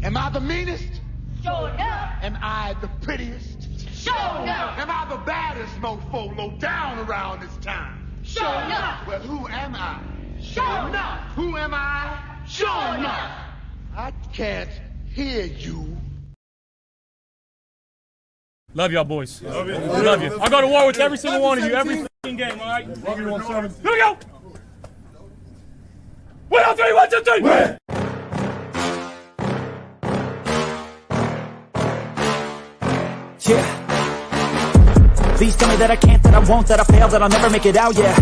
Am I the meanest? Sure enough. Am I the prettiest? Sure enough. Am I the baddest mofo low down around this town? Sure enough. Well, who am I? Sure enough. Who am I? Sure enough. I can't hear you. Love y'all, boys. Love you. Love you. I'll go to war with every single one of you every fucking game, all right? Love you, 1-7. Here we go. 1, 2, 3, 1, 2, 3. Win. Yeah. Please tell me that I can't, that I won't, that I fail, that I'll never make it out, yeah.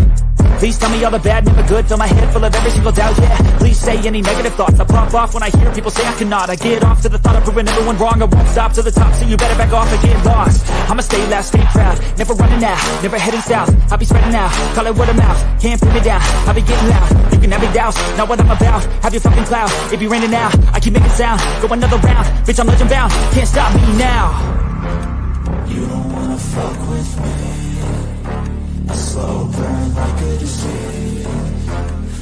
Please tell me all the bad, never good, fill my head full of every single doubt, yeah. Please say any negative thoughts, I pop off when I hear people say I cannot. I get off to the thought of proving everyone wrong, I won't stop to the top, so you better back off and get lost. I'ma stay loud, stay proud, never running out, never heading south. I'll be spreading out, call it word of mouth, can't put me down, I'll be getting loud. You can have me douse, not what I'm about, have your fucking cloud. It be raining now, I keep making sound, go another round, bitch I'm legend bound, can't stop me now. You don't wanna fuck with me, a slow burn like a disease.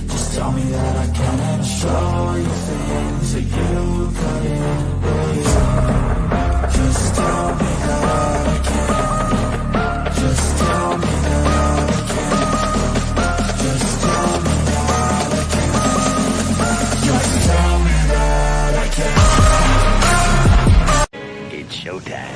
Just tell me that I can and I'll show you things that you couldn't believe. Just tell me that I can. Just tell me that I can. Just tell me that I can. Just tell me that I can. It's showtime.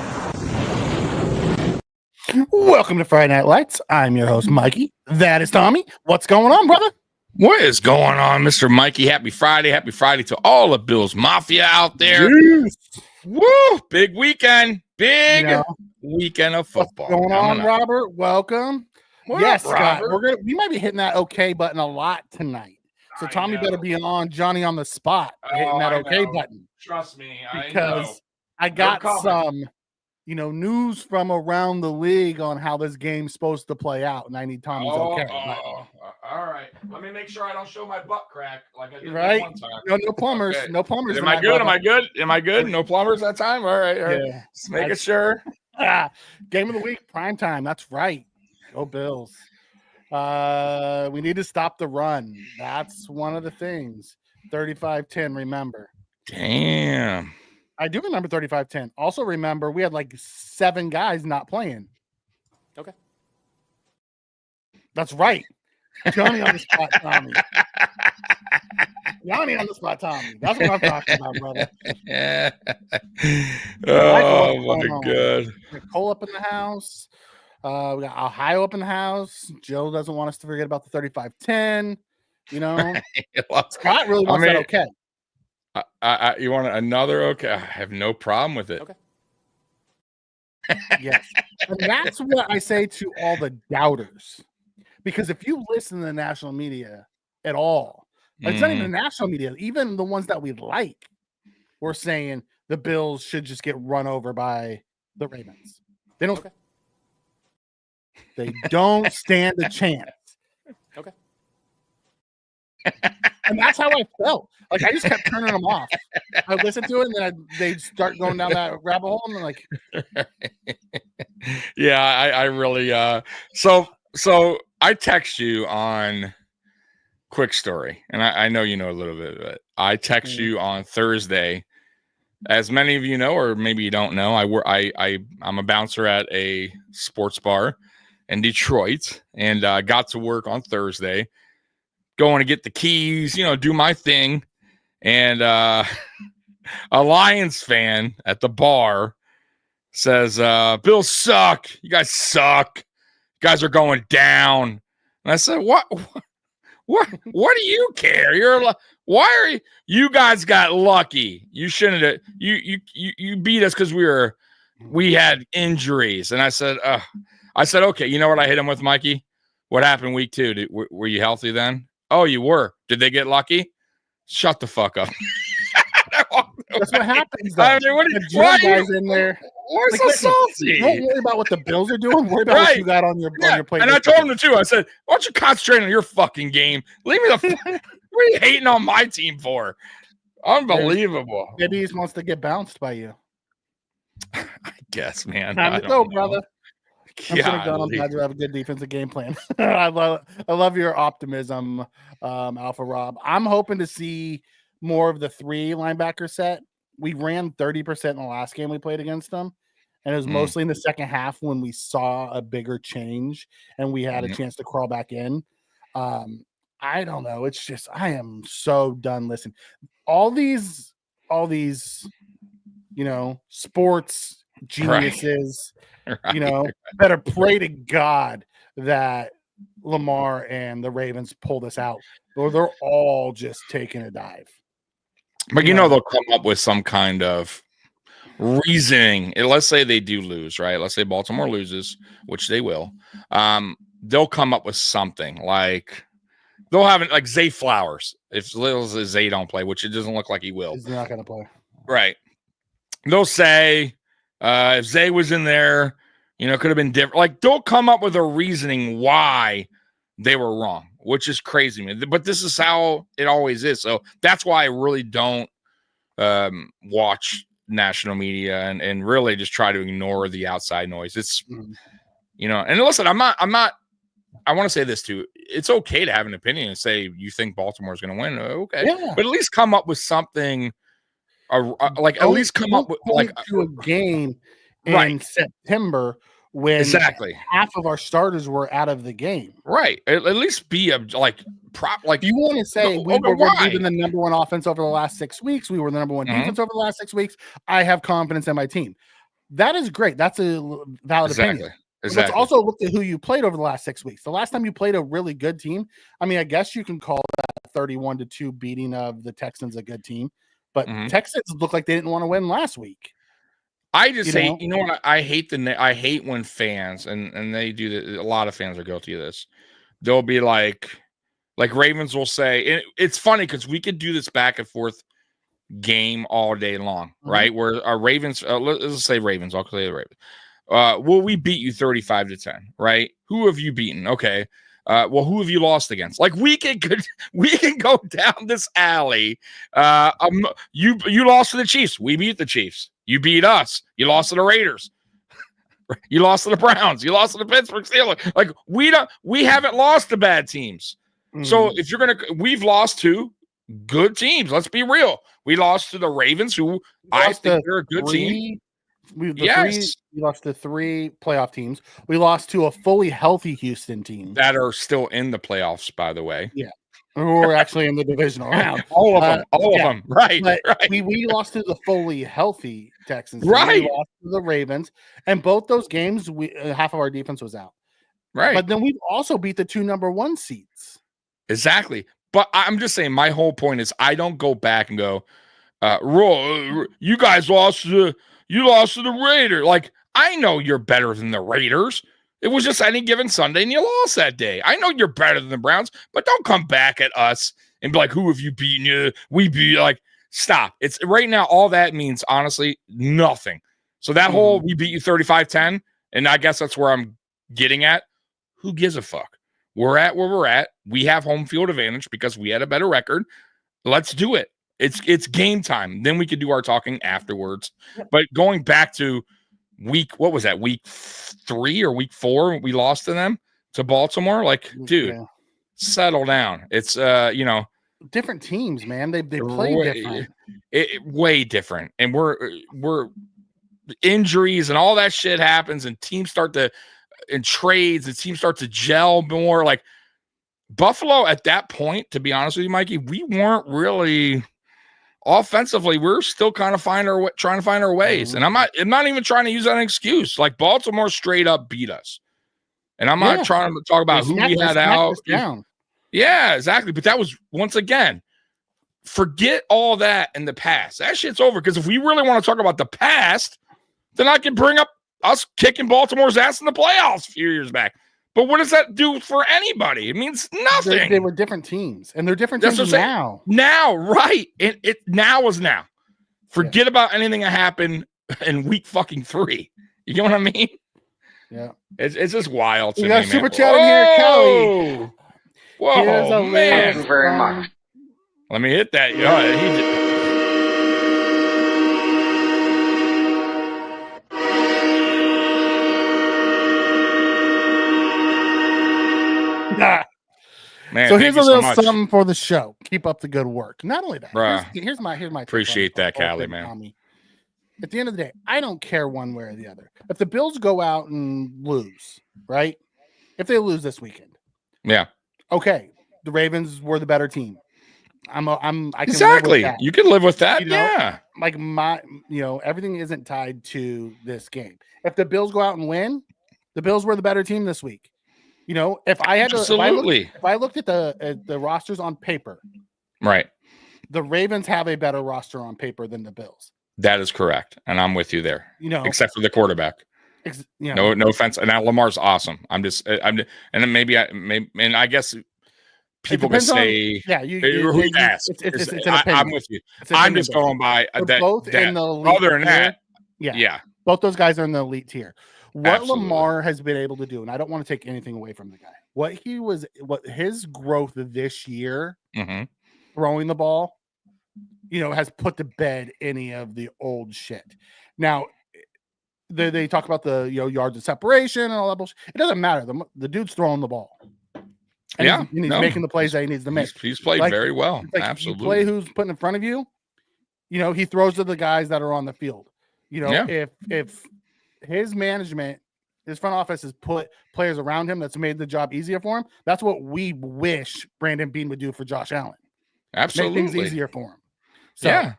Welcome to Friday Night Lights. I'm your host, Mikey. That is Tommy. What's going on, brother? What is going on, Mr. Mikey? Happy Friday. Happy Friday to all the Bills Mafia out there. Yes. Woo! Big weekend. Big weekend of football. What's going on, Robert? Welcome. What yes, up, Scott. Robert? We might be hitting that okay button a lot tonight. So I Tommy know. better be on Johnny on the spot hitting that I okay know. button. Trust me. Because I No got comment. some news from around the league on how this game's supposed to play out, and I need Tommy's okay. All right. Let me make sure I don't show my butt crack like I did Right? one time. No plumbers. Okay. No plumbers. Am I good? Am I good? Am I good? No plumbers that time? All right. Yeah. Just making sure. Game of the week, prime time. That's right. Go Bills. We need to stop the run. That's one of the things. 35-10, remember. Damn. I do remember 35-10. Also remember we had like 7 guys not playing. Okay. That's right. Johnny on the spot, Tommy. Johnny on the spot, Tommy. That's what I'm talking about, brother. Oh, my God. We got Cole up in the house. We got Ohio up in the house. Joe doesn't want us to forget about the 35-10. Scott really wants that okay. You want another okay? I have no problem with it. Okay. Yes. And that's what I say to all the doubters. Because if you listen to the national media at all, it's not even the national media, even the ones that we like, we're saying the Bills should just get run over by the Ravens. They don't. Okay. They don't stand a chance. Okay. And that's how I felt. Like I just kept turning them off. I listened to it, and then they'd start going down that rabbit hole, and I'm like, yeah, I really. So I text you on quick story, and I know you know a little bit of it. I text you on Thursday. As many of you know, or maybe you don't know, I'm a bouncer at a sports bar in Detroit, and got to work on Thursday. Going to get the keys, do my thing. And a Lions fan at the bar says, Bills suck. You guys suck. You guys are going down. And I said, what do you care? Why are you guys got lucky? You shouldn't have. You beat us because we had injuries. And I said, okay, you know what I hit him with, Mikey? What happened week 2? Were you healthy then? Oh, you were. Did they get lucky? Shut the fuck up. that's what happens. Though. I mean, why guys in there? Why so salty? Don't worry about what the Bills are doing. Worry about what you got on your plate. And I told him too. I said, "Why don't you concentrate on your fucking game? Leave me the. What are you hating on my team for? Unbelievable. Maybe he just wants to get bounced by you. I guess, man. Time to go, brother. I'm God, glad you have a good defensive game plan. I love your optimism, Alpha Rob. I'm hoping to see more of the 3 linebacker set we ran 30% in the last game we played against them. And it was mostly in the second half when we saw a bigger change and we had a chance to crawl back in. I don't know. It's just, I am so done listening. All these, sports geniuses, better pray to God that Lamar and the Ravens pull this out, or they're all just taking a dive. But they'll come up with some kind of reasoning. Let's say they do lose, right? Let's say Baltimore loses, which they will. They'll come up with something like they'll have it like Zay Flowers. If little as Zay don't play, which it doesn't look like he will. He's not going to play. Right. They'll say if Zay was in there, it could have been different. Like they'll come up with a reasoning why they were wrong, which is crazy, man. But this is how it always is. So that's why I really don't watch national media and really just try to ignore the outside noise. It's, and listen, I'm not, I want to say this too. It's okay to have an opinion and say you think Baltimore is going to win. Okay. Yeah. But at least come up with something at least come up with to a game in September when half of our starters were out of the game. Right. At least be you want to say we were even the number one offense over the last 6 weeks. We were the number one defense over the last 6 weeks. I have confidence in my team. That is great. That's a valid opinion. Exactly. Let's also look at who you played over the last 6 weeks. The last time you played a really good team, I mean, I guess you can call that 31-2 beating of the Texans a good team, but Texans looked like they didn't want to win last week. I just hate, what I hate I hate when fans and they do that. A lot of fans are guilty of this. They'll be like Ravens will say, and it's funny because we could do this back and forth game all day long, right? Where our Ravens, let's say Ravens, I'll say the Ravens. Well, we beat you 35-10, right? Who have you beaten? Okay. Well, who have you lost against? Like we can go down this alley. You lost to the Chiefs. We beat the Chiefs. You beat us. You lost to the Raiders. You lost to the Browns. You lost to the Pittsburgh Steelers. Like we haven't lost to bad teams. So if we've lost to good teams. Let's be real. We lost to the Ravens, who I think they're a good team. We lost to 3 playoff teams. We lost to a fully healthy Houston team that are still in the playoffs, by the way. Yeah, who are actually in the divisional round. All of them. Right. Right. We lost to the fully healthy Texans. Right. We lost to the Ravens, and both those games, half of our defense was out. Right. But then we've also beat the 2 number 1 seeds. Exactly. But I'm just saying, my whole point is, I don't go back and go, you guys lost to. You lost to the Raiders. Like, I know you're better than the Raiders. It was just any given Sunday, and you lost that day. I know you're better than the Browns, but don't come back at us and be like, who have you beaten? You? We beat. Like, stop. It's right now, all that means, honestly, nothing. So that whole we beat you 35-10, and I guess that's where I'm getting at. Who gives a fuck? We're at where we're at. We have home field advantage because we had a better record. Let's do it. It's game time. Then we could do our talking afterwards. But going back to week 3 or week 4, we lost to them, to Baltimore. Like, dude, settle down. It's different teams, man. They play different. Way different. And we're injuries and all that shit happens, and teams start to trades, and teams start to gel more. Like Buffalo at that point, to be honest with you, Mikey, we weren't really. Offensively, we're still kind of trying to find our ways, and I'm not even trying to use that as an excuse. Like Baltimore straight up beat us, and I'm not trying to talk about who we had out. Yeah, exactly. But that was, once again, forget all that in the past. That shit's over. Because if we really want to talk about the past, then I can bring up us kicking Baltimore's ass in the playoffs a few years back. But what does that do for anybody? It means nothing. They were different teams, and they're different teams now. Now, right? It now is now. Forget about anything that happened in week fucking 3. You know what I mean? Yeah. It's just wild to me, man. Super chat in here, Kelly. Whoa, man. Thank you very much. Let me hit that. Man, so here's a little something for the show. keep up the good work. Not only that, Bruh. here's my take Appreciate on that, the whole Callie, thing, man. Tommy. At the end of the day, I don't care one way or the other. If the Bills go out and lose, right? If they lose this weekend, Yeah. okay, the Ravens were the better team. I can Exactly. live with that. You can live with that. You know, Yeah. Like everything isn't tied to this game. If the Bills go out and win, the Bills were the better team this week. You know, if I had to, if I looked at the rosters on paper, right, the Ravens have a better roster on paper than the Bills. That is correct, and I'm with you there. You know, except for the quarterback. No offense. And now Lamar's awesome. And then maybe I guess people can say, who asked? It's an opinion. I'm with you. I'm just going by that. Both in the elite other than that, yeah, both those guys are in the elite tier. What Absolutely. Lamar has been able to do, and I don't want to take anything away from the guy. What his growth this year, throwing the ball, has put to bed any of the old shit. Now, they talk about the yards of separation and all that bullshit. It doesn't matter. The dude's throwing the ball. And he's making the plays that he needs to make. He's played very well. Absolutely. You play who's put in front of you. He throws to the guys that are on the field. If his management, his front office has put players around him that's made the job easier for him, that's what we wish Brandon Beane would do for Josh Allen. Absolutely. Make things easier for him. So, at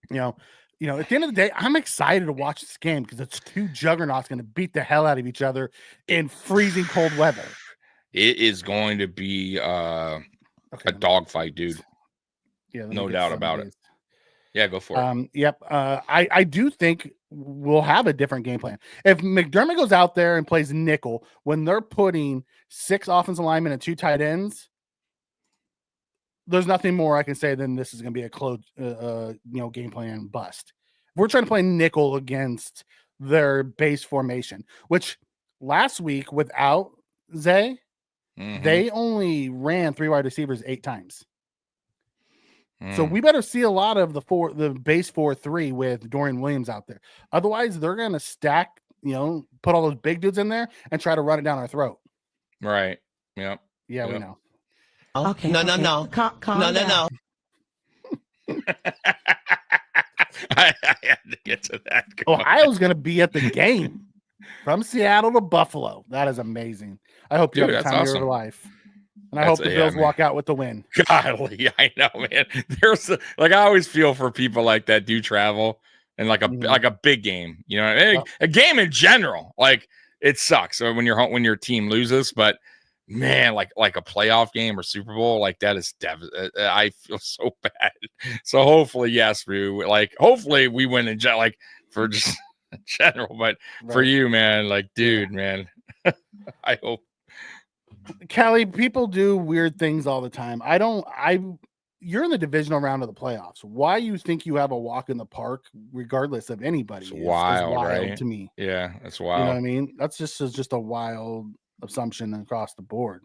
the end of the day, I'm excited to watch this game because it's two juggernauts going to beat the hell out of each other in freezing cold weather. It is going to be a dogfight, dude. Yeah, no doubt about it. Yeah, go for it. Yep. I do think we'll have a different game plan. If McDermott goes out there and plays nickel when they're putting 6 offensive linemen and 2 tight ends, there's nothing more I can say than this is going to be a close, game plan bust. We're trying to play nickel against their base formation, which last week without Zay, they only ran 3 wide receivers 8 times. So we better see a lot of the base 4-3 with Dorian Williams out there. Otherwise, they're going to stack, put all those big dudes in there and try to run it down our throat. Right. Yep. Yeah, we know. Okay. No. Calm down. I had to get to that. Ohio's going to be at the game from Seattle to Buffalo. That is amazing. I hope you have the time of your life. And I hope the Bills walk out with the win. Golly, I know, man. There's I always feel for people like that do travel and like a big game. A game in general. Like it sucks when your team loses, but man, like a playoff game or Super Bowl, like that is devastating. I feel so bad. So hopefully, yes, hopefully we win in for just general, but for you, man, dude, man, I hope. Callie, people do weird things all the time. You're in the divisional round of the playoffs. Why you think you have a walk in the park, regardless of anybody, is wild, right? To me. Yeah, that's wild. You know what I mean? That's just a wild assumption across the board.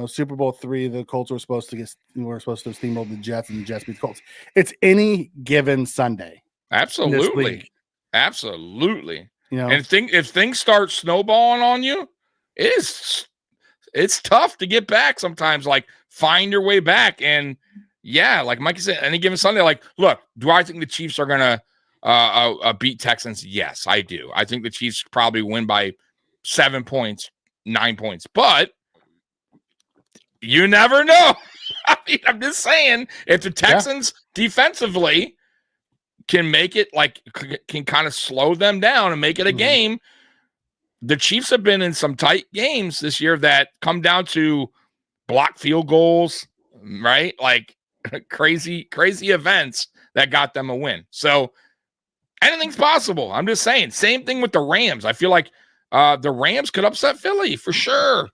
Super Bowl 3, the Colts were supposed to steamroll the Jets, and the Jets beat the Colts. It's any given Sunday. Absolutely. And if things start snowballing on you, it's tough to get back sometimes, find your way back. And like Mikey said, any given Sunday, look, do I think the Chiefs are going to beat Texans? Yes, I do. I think the Chiefs probably win by 7 points, 9 points, but you never know. I'm just saying, if the Texans defensively can make it, can kind of slow them down and make it a game. The Chiefs have been in some tight games this year that come down to block field goals, right? Crazy events that got them a win. So anything's possible. I'm just saying. Same thing with the Rams. I feel like the Rams could upset Philly for sure.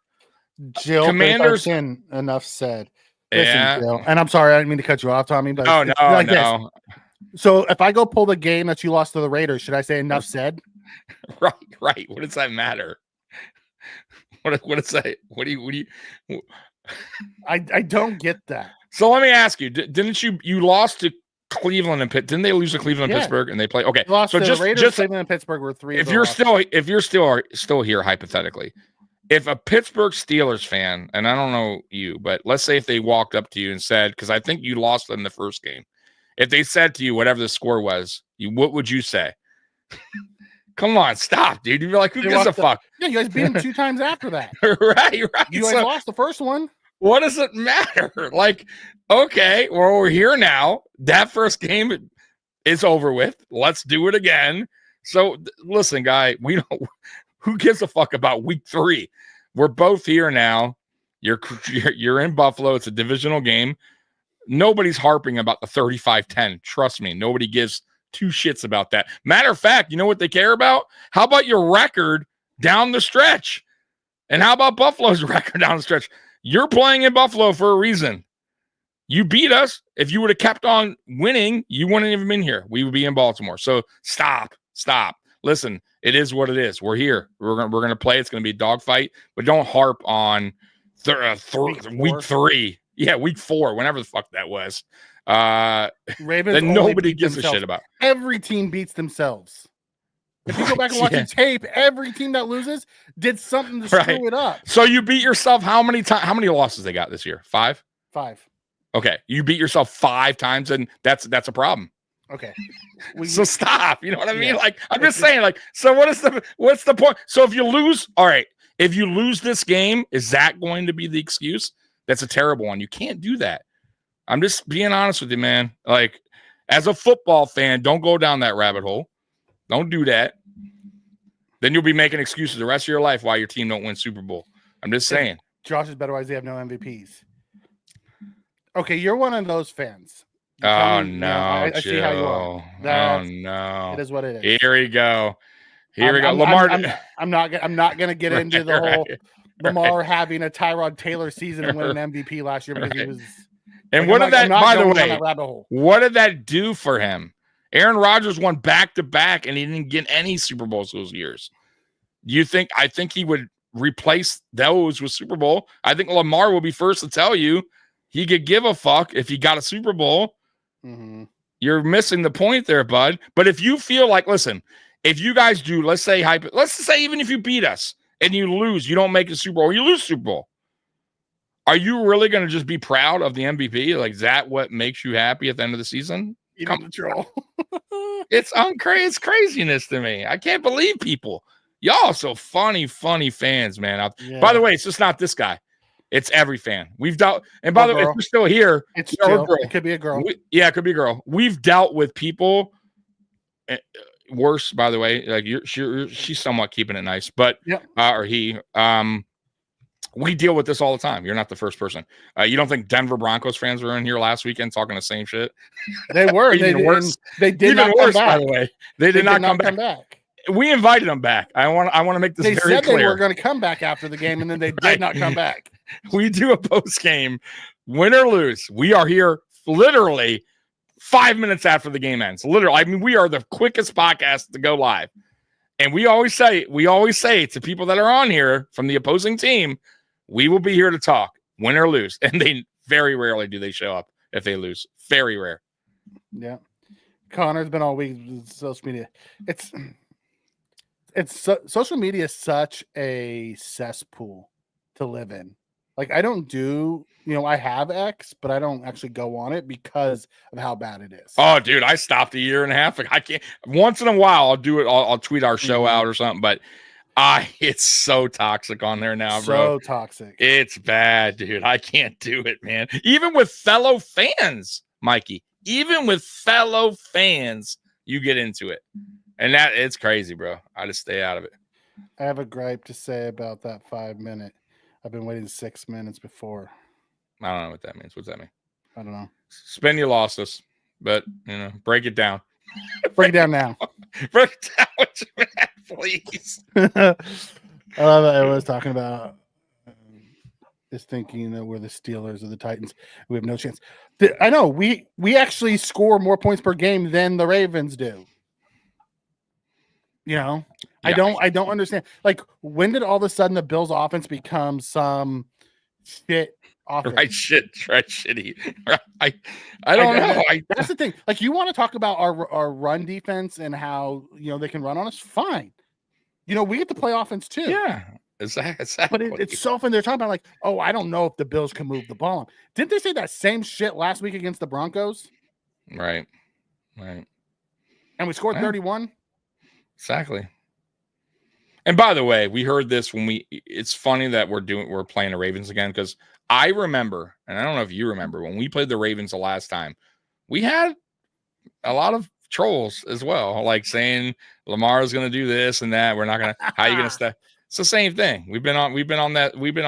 Jill, Commanders, enough said. Listen, Jill, and I'm sorry, I didn't mean to cut you off, Tommy. But no. This. So if I go pull the game that you lost to the Raiders, should I say enough said? Right. What does that matter? What does that? What do you? I don't get that. So let me ask you: didn't you lost to Cleveland and Pitt? Didn't they lose to Cleveland and Pittsburgh? And they play okay. So the Raiders, Cleveland, and Pittsburgh were 3. If you're still here hypothetically, if a Pittsburgh Steelers fan, and I don't know you, but let's say if they walked up to you and said, because I think you lost in the first game, if they said to you whatever the score was, what would you say? Come on, stop, dude. You'd be like, who gives a fuck? Yeah, you guys beat them 2 times after that. right. You guys lost the first one. What does it matter? Like, okay, well, we're here now. That first game is over with. Let's do it again. So listen, guy, who gives a fuck about week 3? We're both here now. You're in Buffalo. It's a divisional game. Nobody's harping about the 35-10. Trust me, nobody gives 2 shits about that. Matter of fact, you know what they care about? How about your record down the stretch? And how about Buffalo's record down the stretch? You're playing in Buffalo for a reason. You beat us. If you would have kept on winning, you wouldn't have been here. We would be in Baltimore. So stop. Listen, it is what it is. We're here. We're gonna play. It's gonna be a dogfight, but don't harp on week 3. Yeah, week 4, whenever the fuck that was. Ravens that nobody gives a shit about. Every team beats themselves. If you go back and watch the tape, every team that loses did something to screw it up. So you beat yourself how many times? How many losses they got this year? 5? 5. Okay, you beat yourself 5 times, and that's a problem. Okay, so stop. You know what I mean? Like, I'm just saying. Like, so what's the point? So if you lose, all right. If you lose this game, is that going to be the excuse? That's a terrible one. You can't do that. I'm just being honest with you, man. Like, as a football fan, don't go down that rabbit hole. Don't do that. Then you'll be making excuses the rest of your life why your team don't win Super Bowl. I'm just saying. Josh is better why they have no MVPs. Okay, you're one of those fans. Oh, no. I see how you are. Oh, no. It is what it is. Here we go. Lamar. I'm not going to get into the whole Lamar having a Tyrod Taylor season and winning an MVP last year because he was. And what did that, by the way, what did that do for him? Aaron Rodgers won back-to-back, and he didn't get any Super Bowls those years. I think he would replace those with Super Bowl. I think Lamar will be first to tell you he could give a fuck if he got a Super Bowl. Mm-hmm. You're missing the point there, bud. But if you feel like, listen, if you guys do, let's say even if you beat us and you lose, you don't make a Super Bowl, or you lose Super Bowl, are you really going to just be proud of the MVP? Like, is that what makes you happy at the end of the season? Come troll. It's craziness to me. I can't believe people. Y'all are so funny fans, man. By the way, it's just not this guy. It's every fan. We've dealt, and by the way, if we're still here, it's girl. It could be a girl. It could be a girl. We've dealt with people worse, by the way. Like she's somewhat keeping it nice, but or he. We deal with this all the time. You're not the first person. You don't think Denver Broncos fans were in here last weekend talking the same shit? They were. They did not come back. By the way, they did not come back. We invited them back. I want to make this very clear. They said they were going to come back after the game, and then they did not come back. We do a post game, win or lose. We are here literally 5 minutes after the game ends. Literally, I mean, we are the quickest podcast to go live. And we always say to people that are on here from the opposing team, we will be here to talk, win or lose. And they very rarely do they show up if they lose. Very rare. Yeah. Connor's been all week with social media. Social media is such a cesspool to live in. Like, I don't do, I have X, but I don't actually go on it because of how bad it is. Oh, dude, I stopped a year and a half. I can't. Once in a while, I'll do it. I'll tweet our show out or something, but it's so toxic on there now, bro. So toxic. It's bad, dude. I can't do it, man. Even with fellow fans, Mikey, even with fellow fans, you get into it. And it's crazy, bro. I just stay out of it. I have a gripe to say about that 5 minute. I've been waiting 6 minutes before. I don't know what that means. What's that mean? I don't know. Spend your losses, but break it down. Break it down now. Break it down what you meant, please. I love it. I was talking about is thinking that we're the Steelers or the Titans. We have no chance. I know we actually score more points per game than the Ravens do. Yeah. I don't understand. Like, when did all of a sudden the Bills offense become some shit offense? Right shitty. I don't know. That's the thing. Like, you want to talk about our run defense and how they can run on us? Fine. We get to play offense too. Yeah. Exactly. But it's so fun. They're talking about like, oh, I don't know if the Bills can move the ball. Didn't they say that same shit last week against the Broncos? Right. And we scored 31. Exactly. And by the way, we heard this it's funny that we're playing the Ravens again, because I remember, and I don't know if you remember, when we played the Ravens the last time, we had a lot of trolls as well, like saying Lamar's going to do this and that. We're not going to, how are you going to step? It's the same thing. We've been on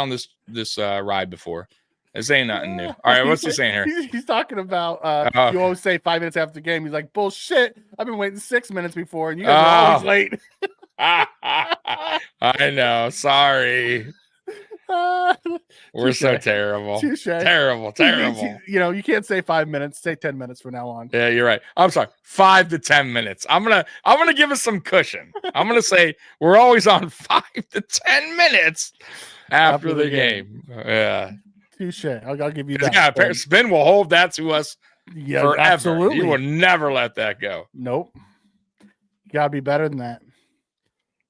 this ride before. This ain't nothing new. All right, what's he saying here? He's talking about you always say 5 minutes after the game. He's like, bullshit. I've been waiting 6 minutes before, and you guys are always late. I know. Sorry. We're so terrible. Terrible. You can't say 5 minutes. Say 10 minutes from now on. Yeah, you're right. I'm sorry. 5 to 10 minutes. I'm gonna give us some cushion. I'm gonna say we're always on 5 to 10 minutes after the game. Yeah. Touche. I'll give you that. Yeah, Spin will hold that to us forever. Absolutely. He will never let that go. Nope. You gotta be better than that.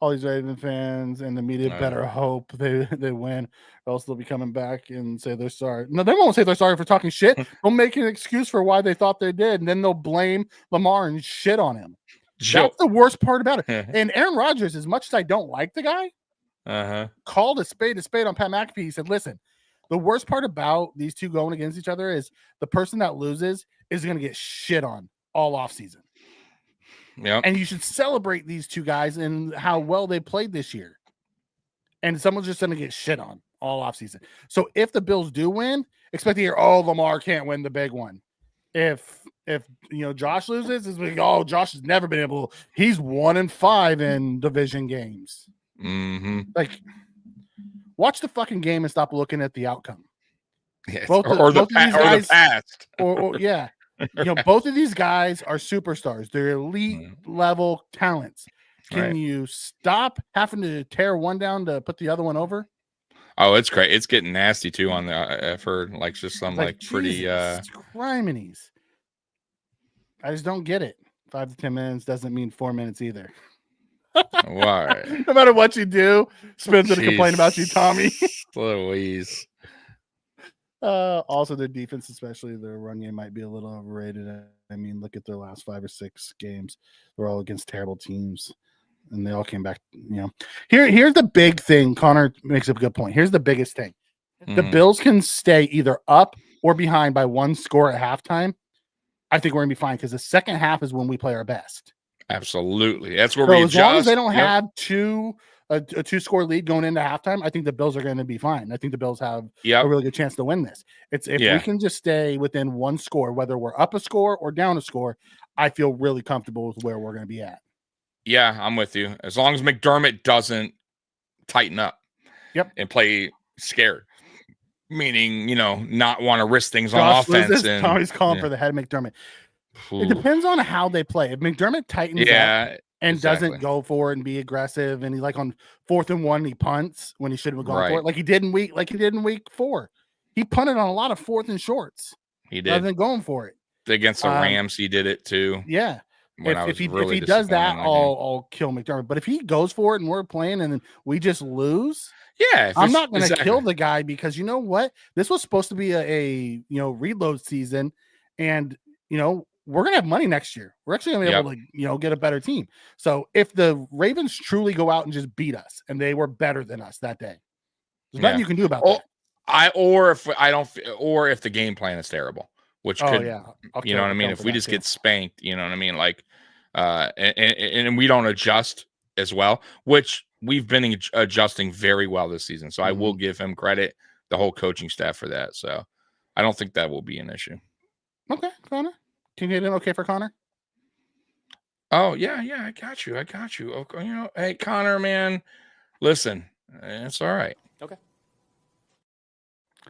All these Raven fans and the media better hope they win, or else they'll be coming back and say they're sorry. No, they won't say they're sorry for talking shit. They'll make an excuse for why they thought they did, and then they'll blame Lamar and shit on him. That's the worst part about it. And Aaron Rodgers, as much as I don't like the guy, called a spade on Pat McAfee. He said, listen, the worst part about these two going against each other is the person that loses is going to get shit on all offseason. Yeah, and you should celebrate these two guys and how well they played this year. And someone's just going to get shit on all offseason. So if the Bills do win, expect to hear, "Oh, Lamar can't win the big one." If Josh loses, it's like, "Oh, Josh has never been able. He's 1-5 in division games." Mm-hmm. Like, watch the fucking game and stop looking at the outcome. Yes. Or the past. Or yeah. Both of these guys are superstars. They're elite level talents. Can you stop having to tear one down to put the other one over? Oh, it's great. It's getting nasty too on the I've heard like just some like pretty criminies. I just don't get it. 5 to 10 minutes doesn't mean 4 minutes either. Why? No matter what you do, Spin's gonna complain about you, Tommy. Louise. Also, their defense, especially their run game, might be a little overrated. I mean, look at their last 5 or 6 games. They're all against terrible teams, and they all came back. Here's the big thing. Connor makes up a good point. Here's the biggest thing: the Bills can stay either up or behind by 1 score at halftime. I think we're gonna be fine because the second half is when we play our best. Absolutely, that's where we adjust. As long as they don't have a 2-score lead going into halftime, I think the Bills are going to be fine. I think the Bills have a really good chance to win this. If we can just stay within 1 score, whether we're up a score or down a score, I feel really comfortable with where we're going to be at. Yeah, I'm with you. As long as McDermott doesn't tighten up and play scared, meaning, not want to risk things on offense. Tommy's calling for the head of McDermott. It depends on how they play. If McDermott tightens up and doesn't go for it and be aggressive, and he like on 4th and 1 he punts when he should have gone for it, like he did in week 4. He punted on a lot of 4th and shorts. He did, rather than going for it against the Rams. He did it too. Yeah, if he does that, I'll kill McDermott. But if he goes for it and we're playing and we just lose, I'm not going to kill the guy, because you know what? This was supposed to be a reload season, and we're going to have money next year. We're actually going to be able to, get a better team. So if the Ravens truly go out and just beat us, and they were better than us that day, there's nothing you can do about that. Or if the game plan is terrible, which could, you know what I mean? If we just get spanked, you know what I mean? Like, and we don't adjust as well, which we've been adjusting very well this season. So I will give him credit, the whole coaching staff, for that. So I don't think that will be an issue. Okay, Connor. Can you get in okay for Connor? Oh, yeah, I got you. Okay, hey, Connor, man, listen, it's all right. Okay.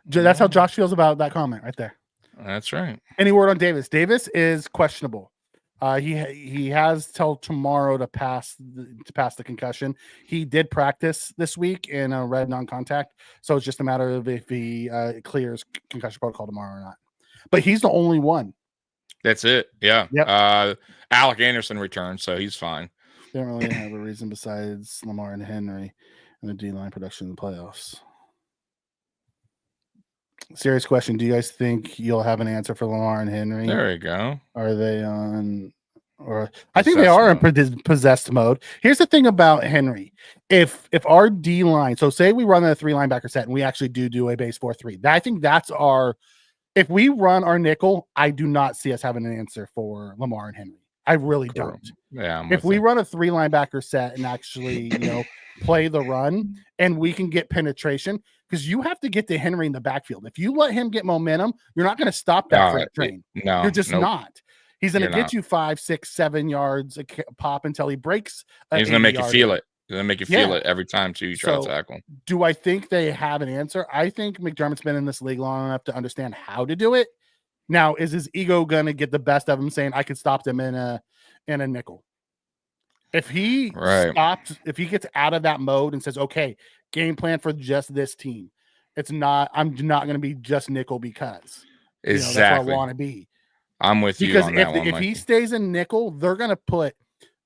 That's how Josh feels about that comment right there. That's right. Any word on Davis? Davis is questionable. He has till tomorrow to pass the concussion. He did practice this week in a red non-contact, so it's just a matter of if he clears concussion protocol tomorrow or not. But he's the only one. That's it. Yeah. Yep. Alec Anderson returned, so he's fine. They don't really have a reason besides Lamar and Henry. And the D-line production in the playoffs. Serious question. Do you guys think you'll have an answer for Lamar and Henry? There you go. Are they on or I think they are in possessed mode. Here's the thing about Henry. If our D-line, so say we run a 3 linebacker set and we actually do a base 4-3. I think that's our if we run our nickel, I do not see us having an answer for Lamar and Henry. I really don't. Yeah. If we run a 3 linebacker set and actually, play the run and we can get penetration, because you have to get to Henry in the backfield. If you let him get momentum, you're not going to stop that freight train. No, you're just not. He's going to get you 5, 6, 7 yards a pop until he breaks. He's going to make you feel it. He's going to make you feel it every time too. You try to tackle him. Do I think they have an answer? I think McDermott's been in this league long enough to understand how to do it. Now, is his ego going to get the best of him saying, I could stop them in a nickel? If he stops, if he gets out of that mode and says, okay, game plan for just this team, I'm not going to be just nickel because that's what I want to be. I'm with you on that one. Because if he stays in nickel, they're going to put,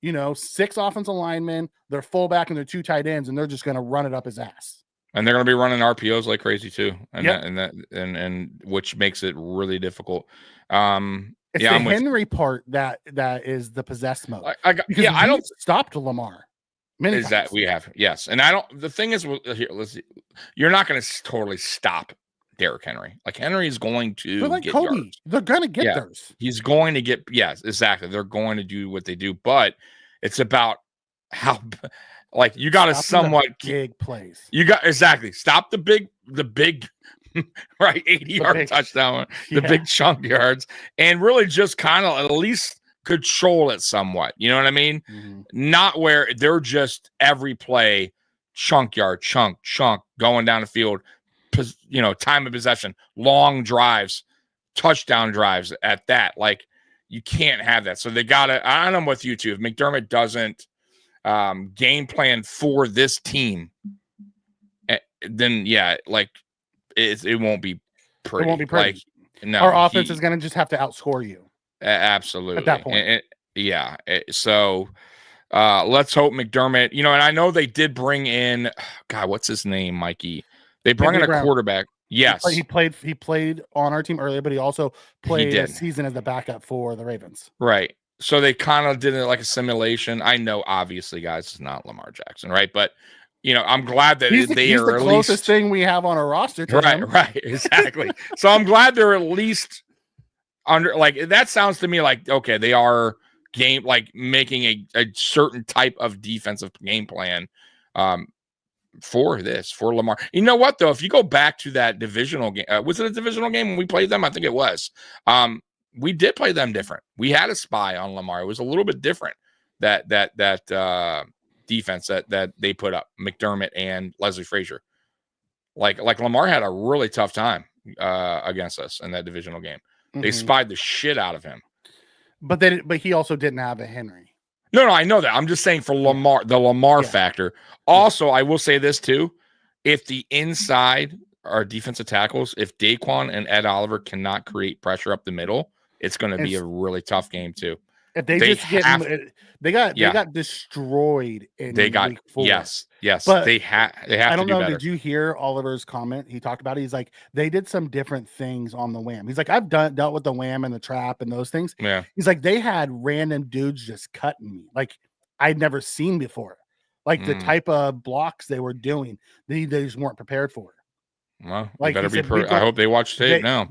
6 offensive linemen, their fullback and their 2 tight ends, and they're just going to run it up his ass. And they're going to be running RPOs like crazy too, and which makes it really difficult. It's the Henry part that is the possessed mode. I don't stopped Lamar. Is times. That we have yes, and I don't. The thing is, here, let's see. You're not going to totally stop Derrick Henry. Like Henry is going to like get Kobe. yards. They're going to get theirs. He's going to get exactly. They're going to do what they do, but it's about how. Like you got to somewhat big plays. You got stop the big right 80-yard touchdown, the big chunk yards, and really just kind of at least control it somewhat. You know what I mean? Mm-hmm. Not where they're just every play chunk yard, chunk going down the field. Time of possession, long drives, touchdown drives. At that, like you can't have that. So they got to. I'm with you too. If McDermott doesn't. Game plan for this team, then it won't be pretty. It won't be pretty. No, our offense is going to just have to outscore you. Absolutely. At that point, so let's hope McDermott. And I know they did bring in God. What's his name, Mikey? They brought in a quarterback. Yes, he played on our team earlier, but he also played a season as the backup for the Ravens. Right. So they kind of did it like a simulation. I know, obviously, guys, it's not Lamar Jackson, right? But I'm glad that he's are the closest thing we have on our roster. To him. Right, exactly. So I'm glad they're at least under. Like that sounds to me like okay, they are making a certain type of defensive game plan for Lamar. You know what though? If you go back to that divisional game, was it a divisional game when we played them? I think it was. We did play them different. We had a spy on Lamar. It was a little bit different that defense that they put up, McDermott and Leslie Frazier. Like Lamar had a really tough time against us in that divisional game. Mm-hmm. They spied the shit out of him. But he also didn't have a Henry. No, I know that. I'm just saying for Lamar, the Lamar factor. Also, I will say this too. If the inside our defensive tackles, if Daquan and Ed Oliver cannot create pressure up the middle, it's going to be a really tough game too. If they got destroyed in week 4. Yes. But they have. I don't know. Better. Did you hear Oliver's comment? He talked about it. He's like, they did some different things on the wham. He's like, I've dealt with the wham and the trap and those things. Yeah. He's like, they had random dudes just cutting me like I'd never seen before. Like the type of blocks they were doing, they just weren't prepared for. Well, like better be. I hope they watch tape now.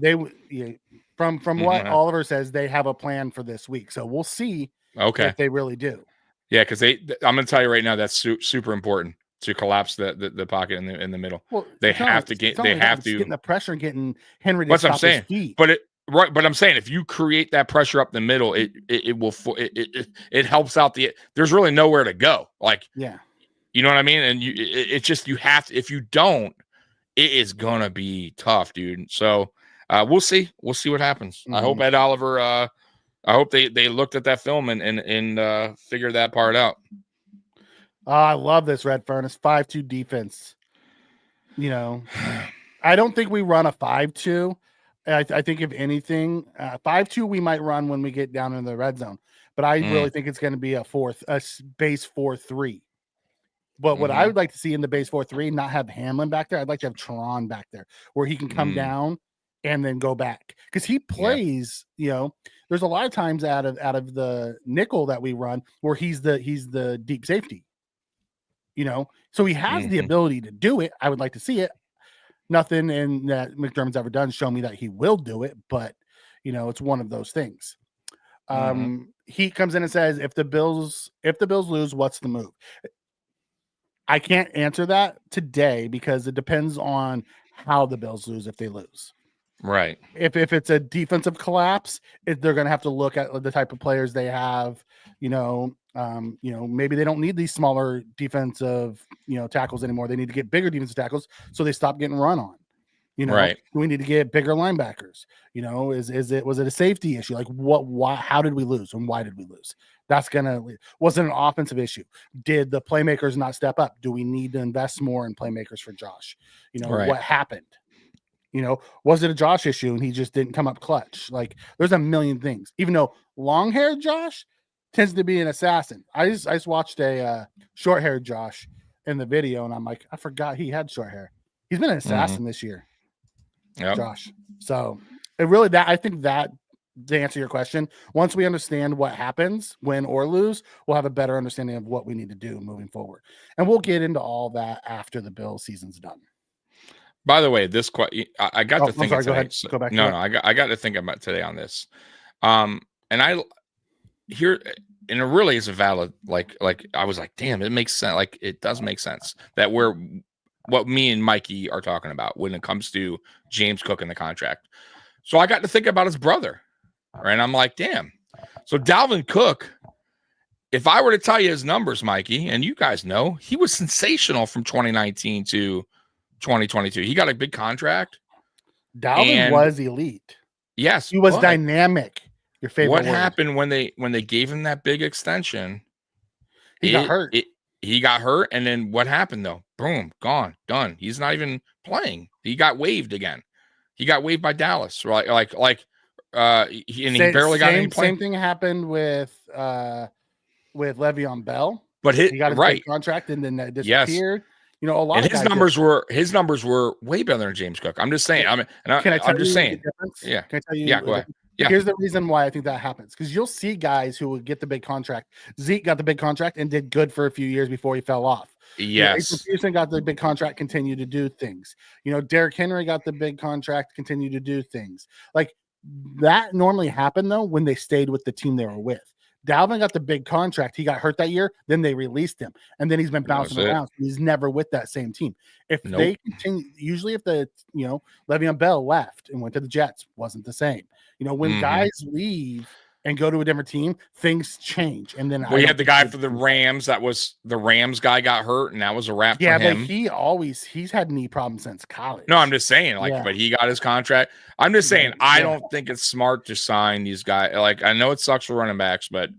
From what Oliver says, they have a plan for this week, so we'll see. Okay, if they really do. Yeah, because I'm going to tell you right now that's super important to collapse the pocket in the middle. Well, they have to get getting the pressure and getting Henry to stop his feet. But I'm saying if you create that pressure up the middle, it helps out there's really nowhere to go. Like you know what I mean, and you have to. If you don't, it is gonna be tough, dude. So. We'll see. We'll see what happens. Mm-hmm. I hope Ed Oliver. I hope they looked at that film and figured that part out. I love this Red Furnace 5-2 defense. I don't think we run a 5-2. I think if anything, 5-2 we might run when we get down in the red zone. But I really think it's going to be a base 4-3. But what I would like to see in the base 4-3, not have Hamlin back there. I'd like to have Tron back there where he can come down and then go back, because he plays. There's a lot of times out of the nickel that we run where he's the deep safety. So he has the ability to do it. I would like to see it. Nothing in that McDermott's ever done show me that he will do it, but it's one of those things. He comes in and says, if the Bills lose, what's the move? I can't answer that today because it depends on how the Bills lose if they lose. Right. If it's a defensive collapse, they're going to have to look at the type of players they have. Maybe they don't need these smaller defensive, tackles anymore. They need to get bigger defensive tackles so they stop getting run on. Right. We need to get bigger linebackers. Was it a safety issue? Like why, how did we lose and why did we lose? Was it an offensive issue? Did the playmakers not step up? Do we need to invest more in playmakers for Josh? What happened? Was it a Josh issue and he just didn't come up clutch? Like there's a million things, even though long-haired Josh tends to be an assassin. I just watched a short-haired Josh in the video and I'm like, I forgot he had short hair. He's been an assassin this year. Yep. Josh. So I think that to answer your question, once we understand what happens, win or lose, we'll have a better understanding of what we need to do moving forward. And we'll get into all that after the Bills season's done. By the way, I got to think. Go ahead. Go back. I got to think about today on this. And I here, and it really is a valid, like I was like, damn, it makes sense. Like it does make sense that what me and Mikey are talking about when it comes to James Cook and the contract. So I got to think about his brother, right? And I'm like, damn. So Dalvin Cook, if I were to tell you his numbers, Mikey, and you guys know, he was sensational from 2019 to 2022. He got a big contract. Dalvin was elite. Yes, he was dynamic. Your favorite. What happened when they gave him that big extension? He got hurt. He got hurt, and then what happened though? Boom, gone, done. He's not even playing. He got waived again. He got waived by Dallas, right? He barely got any play. Same thing happened with Le'Veon Bell, but he got a big contract and then that disappeared. Yes. A lot. And his numbers were way better than James Cook. I'm just saying. I'm just saying. Yeah. Can I tell you? Yeah. Go ahead. Yeah. Here's the reason why I think that happens, because you'll see guys who will get the big contract. Zeke got the big contract and did good for a few years before he fell off. Yes. Peterson got the big contract, continued to do things. Derrick Henry got the big contract, continued to do things. Like that normally happened though when they stayed with the team they were with. Dalvin got the big contract. He got hurt that year. Then they released him. And then he's been bouncing around. He's never with that same team. If they continue, usually if Le'Veon Bell left and went to the Jets, wasn't the same. When guys leave and go to a different team, things change. And then we had the guy for the Rams. That was the Rams guy got hurt, and that was a wrap for him. But he's had knee problems since college. No, I'm just saying, but he got his contract. I'm just saying, I don't think it's smart to sign these guys. Like, I know it sucks for running backs, but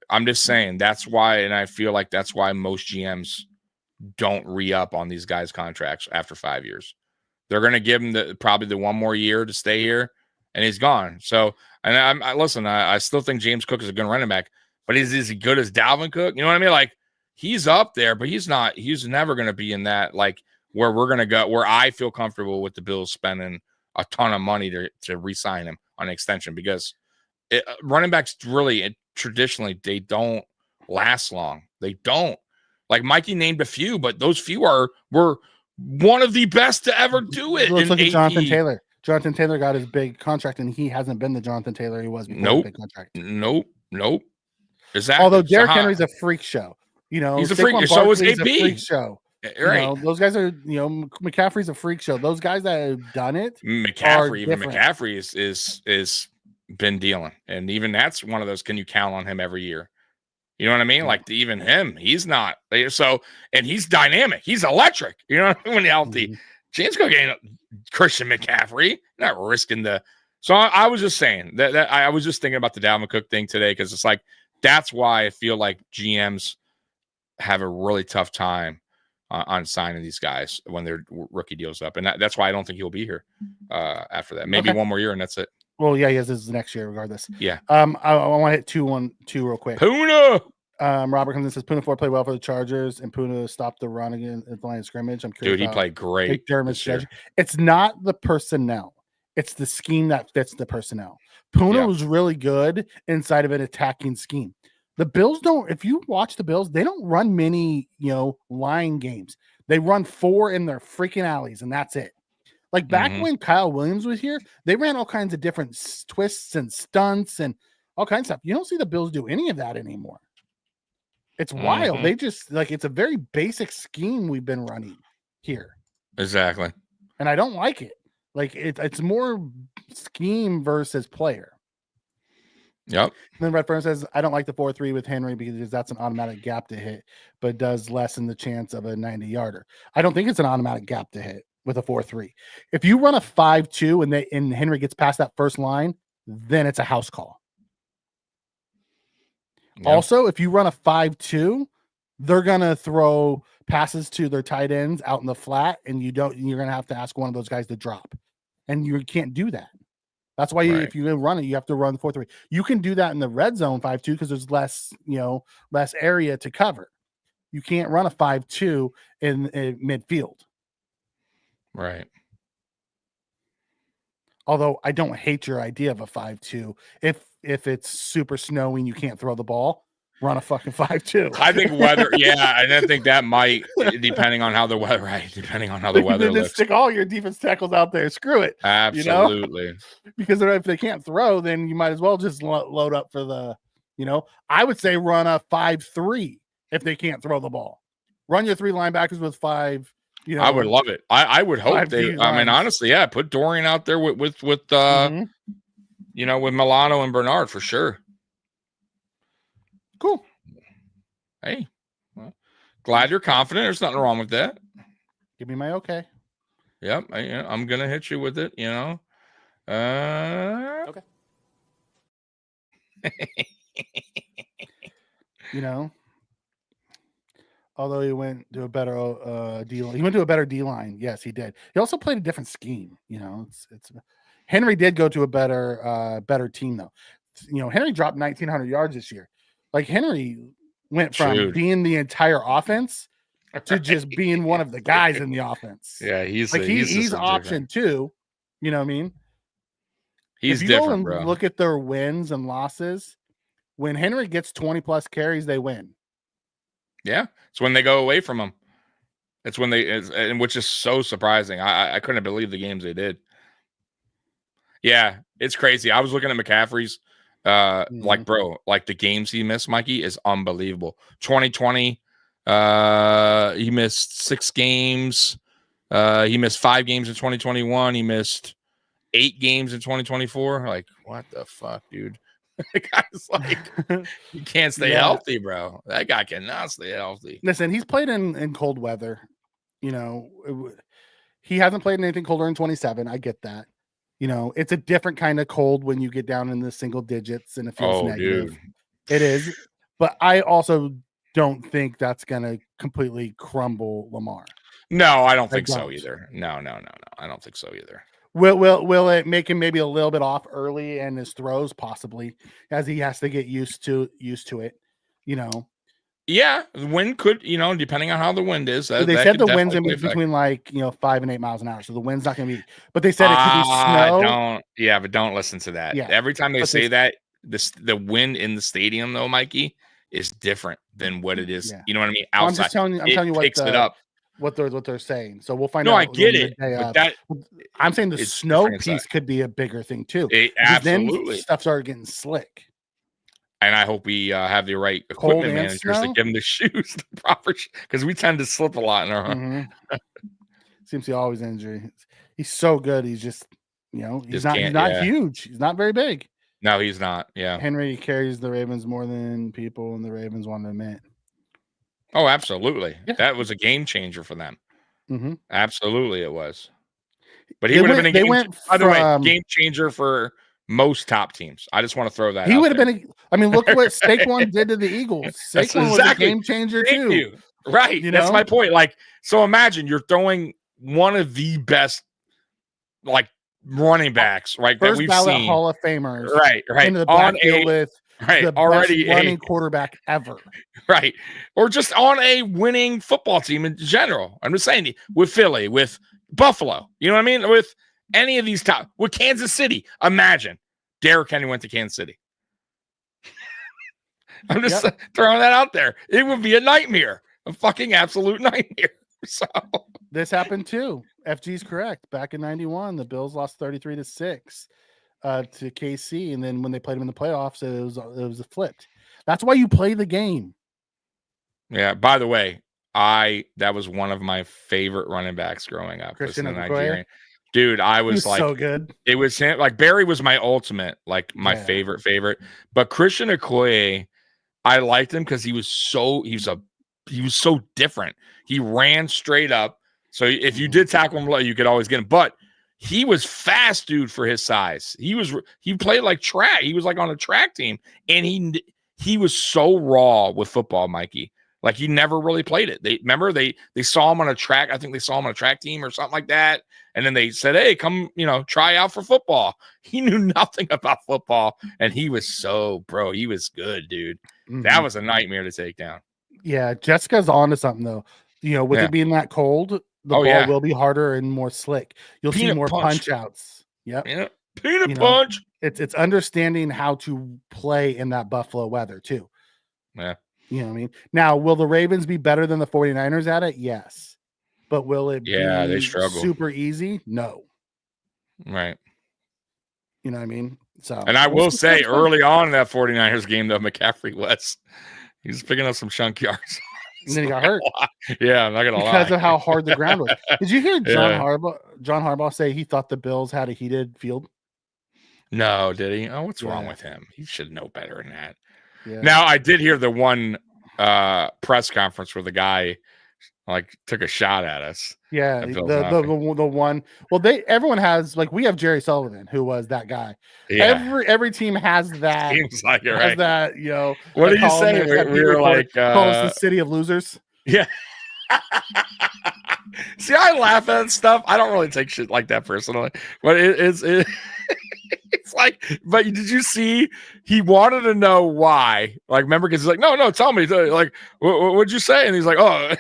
I'm just saying that's why, and I feel like that's why most GMs don't re-up on these guys' contracts after 5 years. They're going to give him probably the one more year to stay here, and he's gone. So, and I still think James Cook is a good running back, but is he good as Dalvin Cook? You know what I mean? Like, he's up there, but he's never going to be in that, like, where we're going to go, where I feel comfortable with the Bills spending a ton of money to re-sign him on an extension, because running backs really, traditionally, they don't last long. They don't. Like Mikey named a few, but those few were one of the best to ever do it. Let's look at Jonathan Taylor. Jonathan Taylor got his big contract, and he hasn't been the Jonathan Taylor he was before the big contract. Nope. Exactly. Although Derrick Henry's a freak show. He's a freak show. So is AP. A freak show. Right. Those guys are, McCaffrey's a freak show. Those guys that have done it. McCaffrey is been dealing. And even that's one of those, can you count on him every year? You know what I mean? Like even him, he's not. So, and he's dynamic. He's electric. You know what I mean? When healthy. James Cook ain't Christian McCaffrey. Not risking the. So I was just saying that I was just thinking about the Dalvin Cook thing today, because it's like, that's why I feel like GMs have a really tough time on signing these guys when their rookie deals up. And that's why I don't think he'll be here after that. Maybe one more year and that's it. Well, yeah, he has his next year regardless. Yeah. I want to hit 2-1-2 real quick. Puna! Robert comes in and says Puna 4 played well for the Chargers, and Puna stopped the run against the line of scrimmage. I'm curious. Dude, he played great. It's not the personnel; it's the scheme that fits the personnel. Puna was really good inside of an attacking scheme. The Bills don't. If you watch the Bills, they don't run many, line games. They run 4 in their freaking alleys, and that's it. Like back when Kyle Williams was here, they ran all kinds of different twists and stunts and all kinds of stuff. You don't see the Bills do any of that anymore. It's wild. They just it's a very basic scheme we've been running here. Exactly. And I don't like it. Like it's more scheme versus player. Yep. And then Redfern says, I don't like the 4-3 with Henry because that's an automatic gap to hit, but does lessen the chance of a 90-yarder. I don't think it's an automatic gap to hit with a 4-3. If you run a 5-2 and Henry gets past that first line, then it's a house call. Yep. Also, if you run a 5-2, they're gonna throw passes to their tight ends out in the flat, and you're gonna have to ask one of those guys to drop, and you can't do that. That's why if you run it, you have to run 4-3. You can do that in the red zone 5-2 because there's less area to cover. You can't run a 5-2 in midfield. Right. Although I don't hate your idea of a 5-2. If it's super snowy and you can't throw the ball, run a fucking 5-2. I think weather, and I think that might, depending on how the weather, then looks. Stick all your defense tackles out there. Screw it. Absolutely. Because if they can't throw, then you might as well just load up for the, I would say run a 5-3 if they can't throw the ball. Run your 3 linebackers with 5. I would love it. I would hope they. I mean, honestly, put Dorian out there with with Milano and Bernard for sure. Cool. Hey, well, glad you're confident. There's nothing wrong with that. Give me my okay. Yep, I'm gonna hit you with it. Okay. Although he went to a better D line. He went to a better D line. Yes, he did. He also played a different scheme. It's Henry did go to a better team though. Henry dropped 1,900 yards this year. Like Henry went from being the entire offense to just being one of the guys in the offense. Yeah, he's option 2. You know what I mean? He's if you different, go and bro. Look at their wins and losses. When Henry gets 20 plus carries, they win. Yeah, it's when they go away from him. It's when and which is so surprising. I couldn't believe the games they did. Yeah, it's crazy. I was looking at McCaffrey's, the games he missed, Mikey, is unbelievable. 2020, he missed 6 games. He missed 5 games in 2021. He missed 8 games in 2024. Like, what the fuck, dude? The guy's like, you can't stay healthy, bro. That guy cannot stay healthy. Listen, he's played in cold weather. He hasn't played in anything colder than 27. I get that. It's a different kind of cold when you get down in the single digits and it feels negative. Dude. It is. But I also don't think that's going to completely crumble Lamar. No, I don't think so either. No. I don't think so either. Will it make him maybe a little bit off early in his throws, possibly, as he has to get used to it, Yeah, the wind could, depending on how the wind is. They said the wind's in between 5 and 8 miles an hour, so the wind's not going to be. But they said it could be snow. But don't listen to that. Yeah. Every time they say that, the wind in the stadium, though, Mikey, is different than what it is. Yeah. You know what I mean? Outside, I'm just telling you. I'm telling you picks it up. What they're saying. So we'll find out. No, I get it. But I'm saying the snow piece could be a bigger thing too. Absolutely. Then stuff started getting slick. And I hope we have the right equipment managers to give them the shoes, the proper, because we tend to slip a lot in our. Seems to always injury. He's so good. He's just, he's not huge. He's not very big. No, he's not. Yeah. Henry carries the Ravens more than people and the Ravens want to admit. Oh, absolutely. Yeah. That was a game changer for them. Mm-hmm. Absolutely, it was. But he would have been a game changer for most top teams. I just want to throw that. He would have been. Look what Saquon did to the Eagles. Saquon was a game changer too. Right. That's my point. So imagine you're throwing one of the best, running backs, right? First that we've ballot seen. Hall of Famers, right? into the backfield with Right. the Already best running quarterback ever. Right. Or just on a winning football team in general. I'm just saying, with Philly, with Buffalo, you know what I mean? With any of these top, with Kansas City. Imagine Derrick Henry went to Kansas City. I'm just throwing that out there. It would be a nightmare, a fucking absolute nightmare. So this happened too. FG's correct. Back in 91, the Bills lost 33-6 to KC, and then when they played them in the playoffs, it was a flipped. That's why you play the game. Yeah. By the way, that was one of my favorite running backs growing up. Christian Nigerian. Dude, I was like so good. It was him. Like Barry was my ultimate, like my favorite. But Christian Okoye, I liked him because he was so different. He ran straight up. So if you did tackle him low, you could always get him. But he was fast, dude, for his size. He played like track. He was like on a track team, and he was so raw with football, Mikey. Like he never really played it. They saw him on a track. I think they saw him on a track team or something like that. And then they said, "Hey, come, try out for football." He knew nothing about football, and he was he was good, dude. Mm-hmm. That was a nightmare to take down. Yeah, Jessica's on to something though. With it being that cold, the ball will be harder and more slick. You'll see more punch outs. Yep. Yeah. Peanut punch. It's understanding how to play in that Buffalo weather too. Yeah. You know what I mean? Now, will the Ravens be better than the 49ers at it? Yes. But will it be they struggle. Super easy? No. Right. You know what I mean? So, and I will say early on in that 49ers game, though, McCaffrey he was picking up some chunk yards. And then he got hurt. Yeah, I'm not gonna lie. Because of how hard the ground was. Did you hear John Harbaugh say he thought the Bills had a heated field? No, did he? Oh, what's wrong with him? He should know better than that. Yeah. Now, I did hear the one press conference where the guy took a shot at us. Yeah, the one. Well, everyone has we have Jerry Sullivan, who was that guy. Yeah. Every team has that. Seems like it, right? That What did you say? We were like call us the city of losers. Yeah. See, I laugh at stuff. I don't really take shit like that personally, but it's like. But did you see? He wanted to know why. Remember, because he's like, no, tell me. What'd you say? And he's like, oh.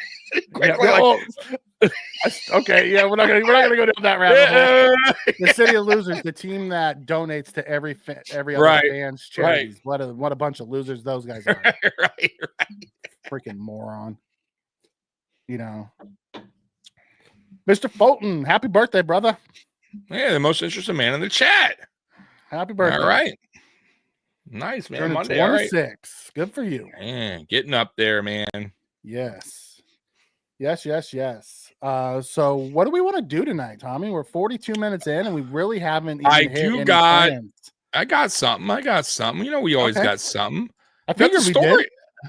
Okay, yeah, we're not gonna go down that rabbit hole. The city of losers, the team that donates to every other fan's charities. Right. What a bunch of losers those guys are. right. Freaking moron. Mr. Fulton, happy birthday, brother. Yeah, the most interesting man in the chat. Happy birthday. All right. Nice, man. Turning Monday, 26. Right. Good for you. Man, getting up there, man. Yes. So what do we want to do tonight, Tommy? We're 42 minutes in, and we really haven't even I got something. We always got something. I figured we did.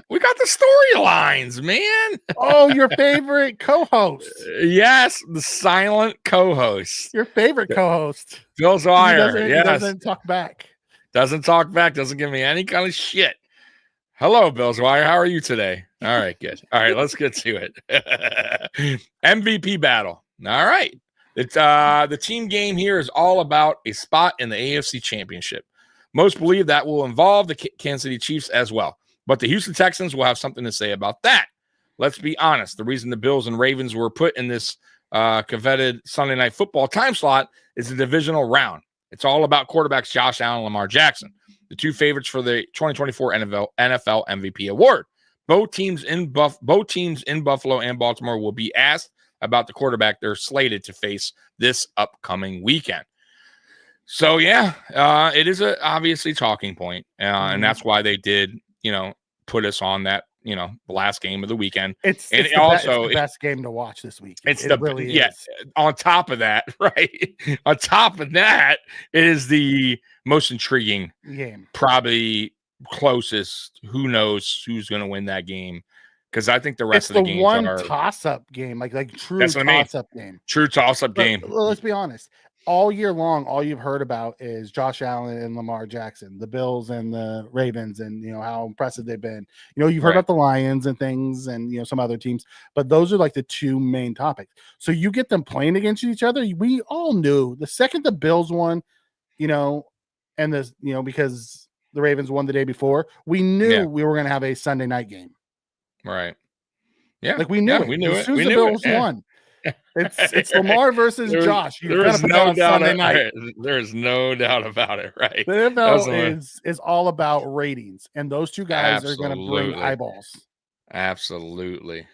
We got the storylines, man. Oh, your favorite co-host. Yes, the silent co-host. Your favorite co-host. Bill Zwire. He doesn't talk back. Doesn't give me any kind of shit. Hello, Bill Zwire. How are you today? All right, good. All right, let's get to it. MVP battle. All right. It's the team game here is all about a spot in the AFC Championship. Most believe that will involve the Kansas City Chiefs as well. But the Houston Texans will have something to say about that. Let's be honest. The reason the Bills and Ravens were put in this coveted Sunday Night Football time slot is the divisional round. It's all about quarterbacks Josh Allen and Lamar Jackson, the two favorites for the 2024 NFL MVP award. Both teams in Buffalo and Baltimore will be asked about the quarterback they're slated to face this upcoming weekend. So, it is a obviously talking point, and that's why they did, put us on that, the last game of the weekend. It's the best game to watch this week. It really is. On top of that, right? On top of that, it is the most intriguing game. Probably closest. Who knows who's going to win that game? Because I think the rest of the games are one toss-up game, like true toss-up game. True toss-up game. Well, let's be honest. All year long, all you've heard about is Josh Allen and Lamar Jackson, the Bills and the Ravens, and how impressive they've been. You've heard about the Lions and things, and some other teams, but those are the two main topics. So you get them playing against each other. We all knew the second the Bills won, and this, because the Ravens won the day before, we knew we were going to have a Sunday night game. Right. Yeah. Like we knew it. We knew as soon it. as the Bills won. It's Lamar versus Josh. You're going to put that on Sunday night. There's no doubt about it, right? The NFL is all about ratings, and those two guys are going to bring eyeballs. Absolutely.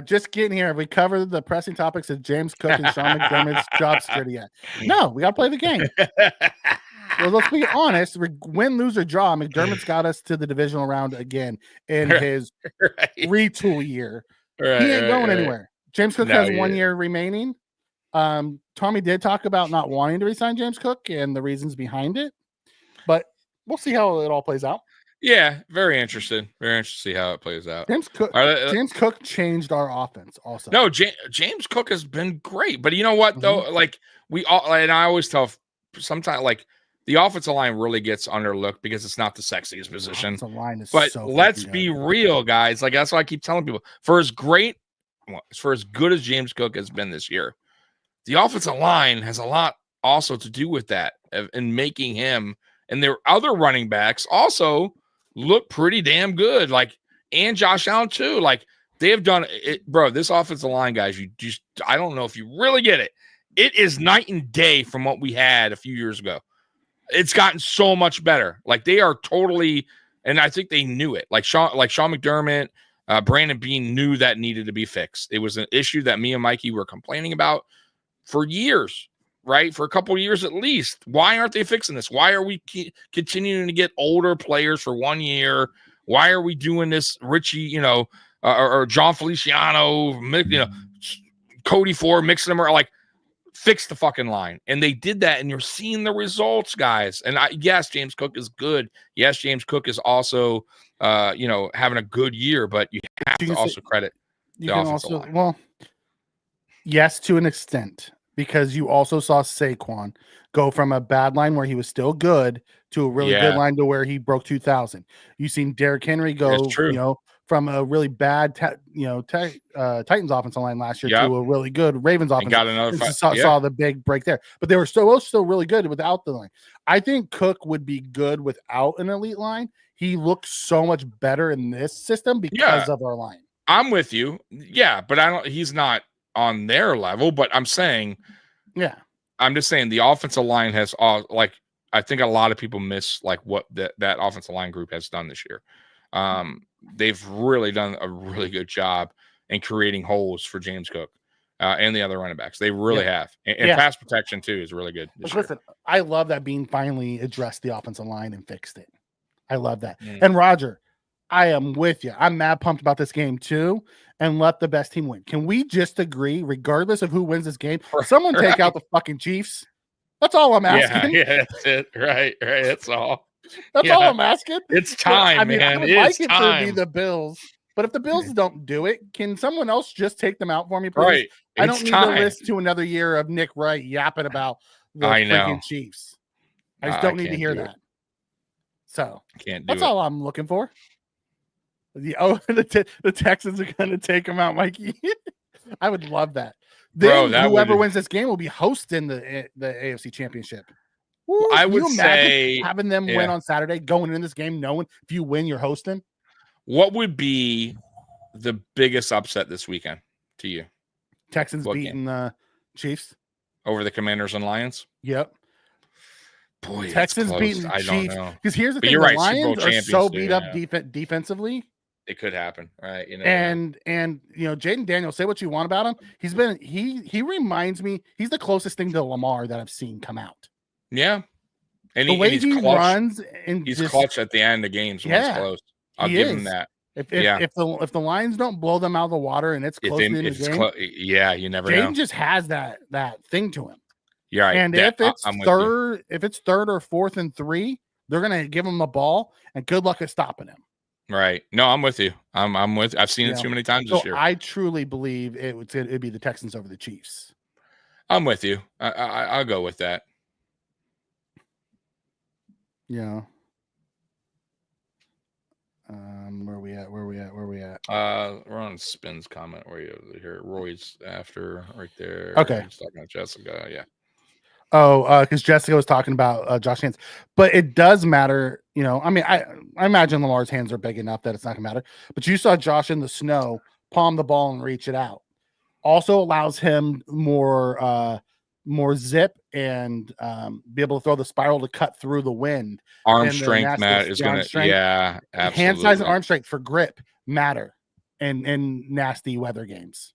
Just getting here. We covered the pressing topics of James Cook and Sean McDermott's job security yet. No, we got to play the game. Well, let's be honest. Win, lose, or draw, McDermott's got us to the divisional round again in his retool year. He ain't going anywhere. James Cook has 1 year remaining. Tommy did talk about not wanting to resign James Cook and the reasons behind it, but we'll see how it all plays out. Yeah, very interested. Very interested to see how it plays out. James Cook changed our offense also. No, James Cook has been great. But you know what, though? Like, and I always tell sometimes, like, the offensive line really gets underlooked because it's not the sexiest position. The line is but let's be real, guys. Like, that's what I keep telling people. For as good as James Cook has been this year, the offensive line has a lot also to do with that in making him and their other running backs also look pretty damn good. Like, and Josh Allen too. Like, they have done it, bro. This offensive line, guys, I don't know if you really get it. It is night and day from what we had a few years ago. It's gotten so much better. Like, they are totally, and I think they knew it. Like Sean McDermott, Brandon Beane knew that needed to be fixed. It was an issue that me and Mikey were complaining about for years, right? For a couple of years at least. Why aren't they fixing this? Why are we continuing to get older players for 1 year? Why are we doing this, Richie, or John Feliciano, Cody Ford, mixing them, or like, fix the fucking line. And they did that, and you're seeing the results, guys. And yes, James Cook is good. Yes, James Cook is also having a good year, but you have to also credit the offensive line. Well, yes, to an extent, because you also saw Saquon go from a bad line where he was still good to a really good line to where he broke 2,000. You've seen Derrick Henry go, from a really bad, Titans offensive line last year to a really good Ravens offense. Got another saw the big break there, but they were still really good without the line. I think Cook would be good without an elite line. He looks so much better in this system because of our line. I'm with you. Yeah, but he's not on their level, but I'm saying, I'm just saying the offensive line has I think a lot of people miss like what that offensive line group has done this year. They've really done a really good job in creating holes for James Cook and the other running backs. They really have. And pass protection, too, is really good. Listen, I love that Bean finally addressed the offensive line and fixed it. I love that. And Roger, I am with you. I'm mad pumped about this game, too, and let the best team win. Can we just agree, regardless of who wins this game, someone take out the fucking Chiefs? That's all I'm asking. Yeah, that's it. Right. That's all. That's all I'm asking. It's time, man. I would like it to be the Bills, but if the Bills don't do it, can someone else just take them out for me, please? Right. I don't need to listen to another year of Nick Wright yapping about the freaking Chiefs. I just don't need to hear that. So that's all I'm looking for. The Texans are going to take them out, Mikey. I would love that. Then whoever wins this game will be hosting the AFC Championship. Ooh, I would say having them win on Saturday, going in this game, knowing if you win, you're hosting. What would be the biggest upset this weekend to you? Texans beating the Chiefs over the Commanders and Lions. Yep. Boy, Texans beating the Chiefs. Because here's the thing: the Lions are so beat up defensively. It could happen, right? And Jaden Daniels, say what you want about him. He reminds me. He's the closest thing to Lamar that I've seen come out. Yeah, and the way he runs, and he's clutch at the end of games when it's close. I'll give him that. If the Lions don't blow them out of the water and it's close in the game, you never know. Jaden just has that thing to him. Yeah, right. And if it's third or fourth and 3, they're gonna give him a ball, and good luck at stopping him. Right. No, I'm with you. I'm with. I've seen it too many times this year. I truly believe it'd be the Texans over the Chiefs. I'm with you. I'll go with that. Yeah. Where we at? We're on Spin's comment where you hear Roy's after right there. Okay. He's talking to Jessica. Yeah. Because Jessica was talking about Josh hands, but it does matter. I mean, I imagine Lamar's hands are big enough that it's not gonna matter. But you saw Josh in the snow palm the ball and reach it out. Also allows him more zip and be able to throw the spiral to cut through the wind. Arm strength, Matt, is gonna. Yeah, absolutely. Hand size and arm strength for grip matter in nasty weather games.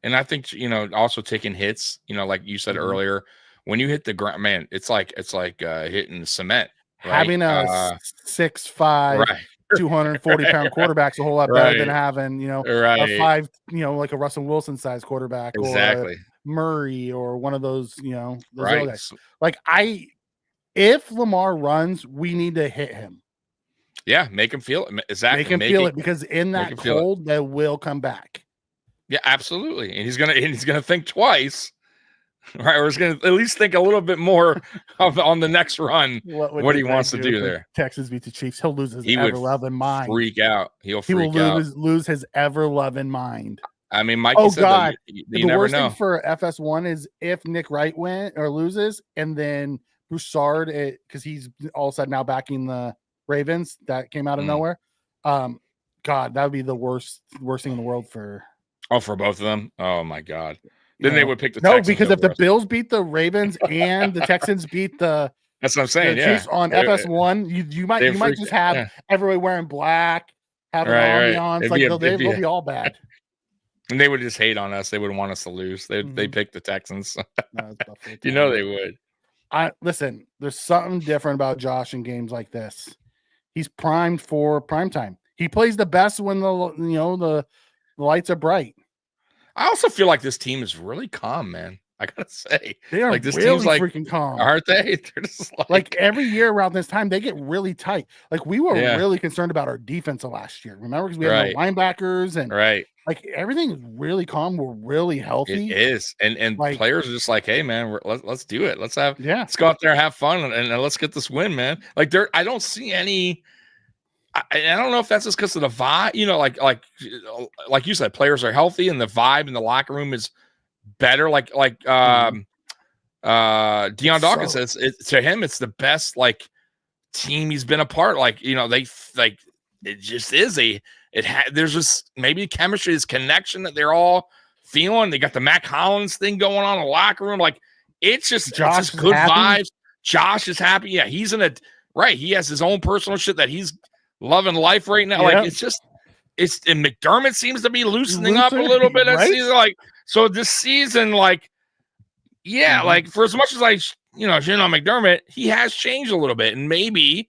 And I think also taking hits. Like you said earlier. When you hit the ground, man, it's like hitting cement. Right? Having a 6'5", 240-pound quarterback's a whole lot better than having a 5, like a Russell Wilson size quarterback, or a Murray, or one of those those little guys. Like if Lamar runs, we need to hit him. Yeah, make him feel it. Exactly, make him feel it, because in that cold, they will come back. Yeah, absolutely, and he's gonna think twice. Right, or he's going to at least think a little bit more on the next run what he wants to do there. Texas beat the Chiefs. He'll lose his ever-loving mind. Freak out. He will lose his ever-loving mind. I mean, Mikey said that you the never worst know. Thing for FS1 is if Nick Wright wins or loses, and then Broussard, because he's all of a sudden now backing the Ravens. That came out of nowhere. God, that would be the worst thing in the world for. Oh, for both of them? Oh, my God. Then they would pick the Texans. No, because if the Bills beat the Ravens and the Texans beat the that's what I'm saying. Chiefs on FS1, you might just have everybody wearing black, having ambiance, like they'll be all bad. And they would just hate on us. They would want us to lose. They pick the Texans. They would. Listen, there's something different about Josh in games like this. He's primed for prime time. He plays the best when the lights are bright. I also feel like this team is really calm, man. I gotta say, they are this really team's like freaking calm, aren't they? They're just like every year around this time they get really tight. Like we were really concerned about our defense last year. Remember, because we had no linebackers and like everything is really calm. We're really healthy. It is, and like, players are just like, hey, man, let's do it. Let's go out there and have fun and let's get this win, man. Like I don't see any. I don't know if that's just because of the vibe, like you said, players are healthy and the vibe in the locker room is better. Like Deion Dawkins says, to him, it's the best team he's been a part. It just is there's just maybe chemistry, this connection that they're all feeling. They got the Mac Hollins thing going on in the locker room. Like it's just good vibes. Josh is happy. Yeah, he's in he has his own personal shit that he's loving life right now. Like and McDermott seems to be loosening up a little bit. So this season, for as much as I shit on McDermott, he has changed a little bit, and maybe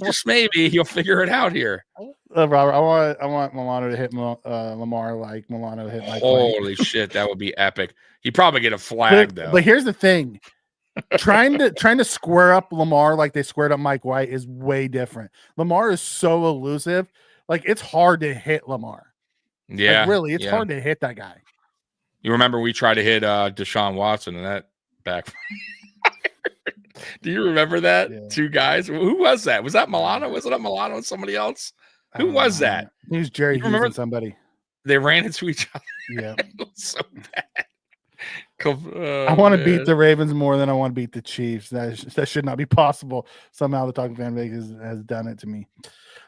just maybe he'll figure it out here. Robert, I want Milano to hit Lamar like Milano hit Mike. Holy shit, that would be epic. He'd probably get a flag though. But here's the thing. trying to square up Lamar like they squared up Mike White is way different. Lamar is so elusive. Like it's hard to hit Lamar. Yeah. Really, it's hard to hit that guy. You remember we tried to hit Deshaun Watson and that back. Do you remember that? Yeah. Two guys. Who was that? Was that Milano? Was it a Milano and somebody else? Who was that? He was Jerry Hughes and somebody. They ran into each other. Yeah. It was so bad. I want to beat the Ravens more than I want to beat the Chiefs. That should not be possible. Somehow the toxic fan base has done it to me.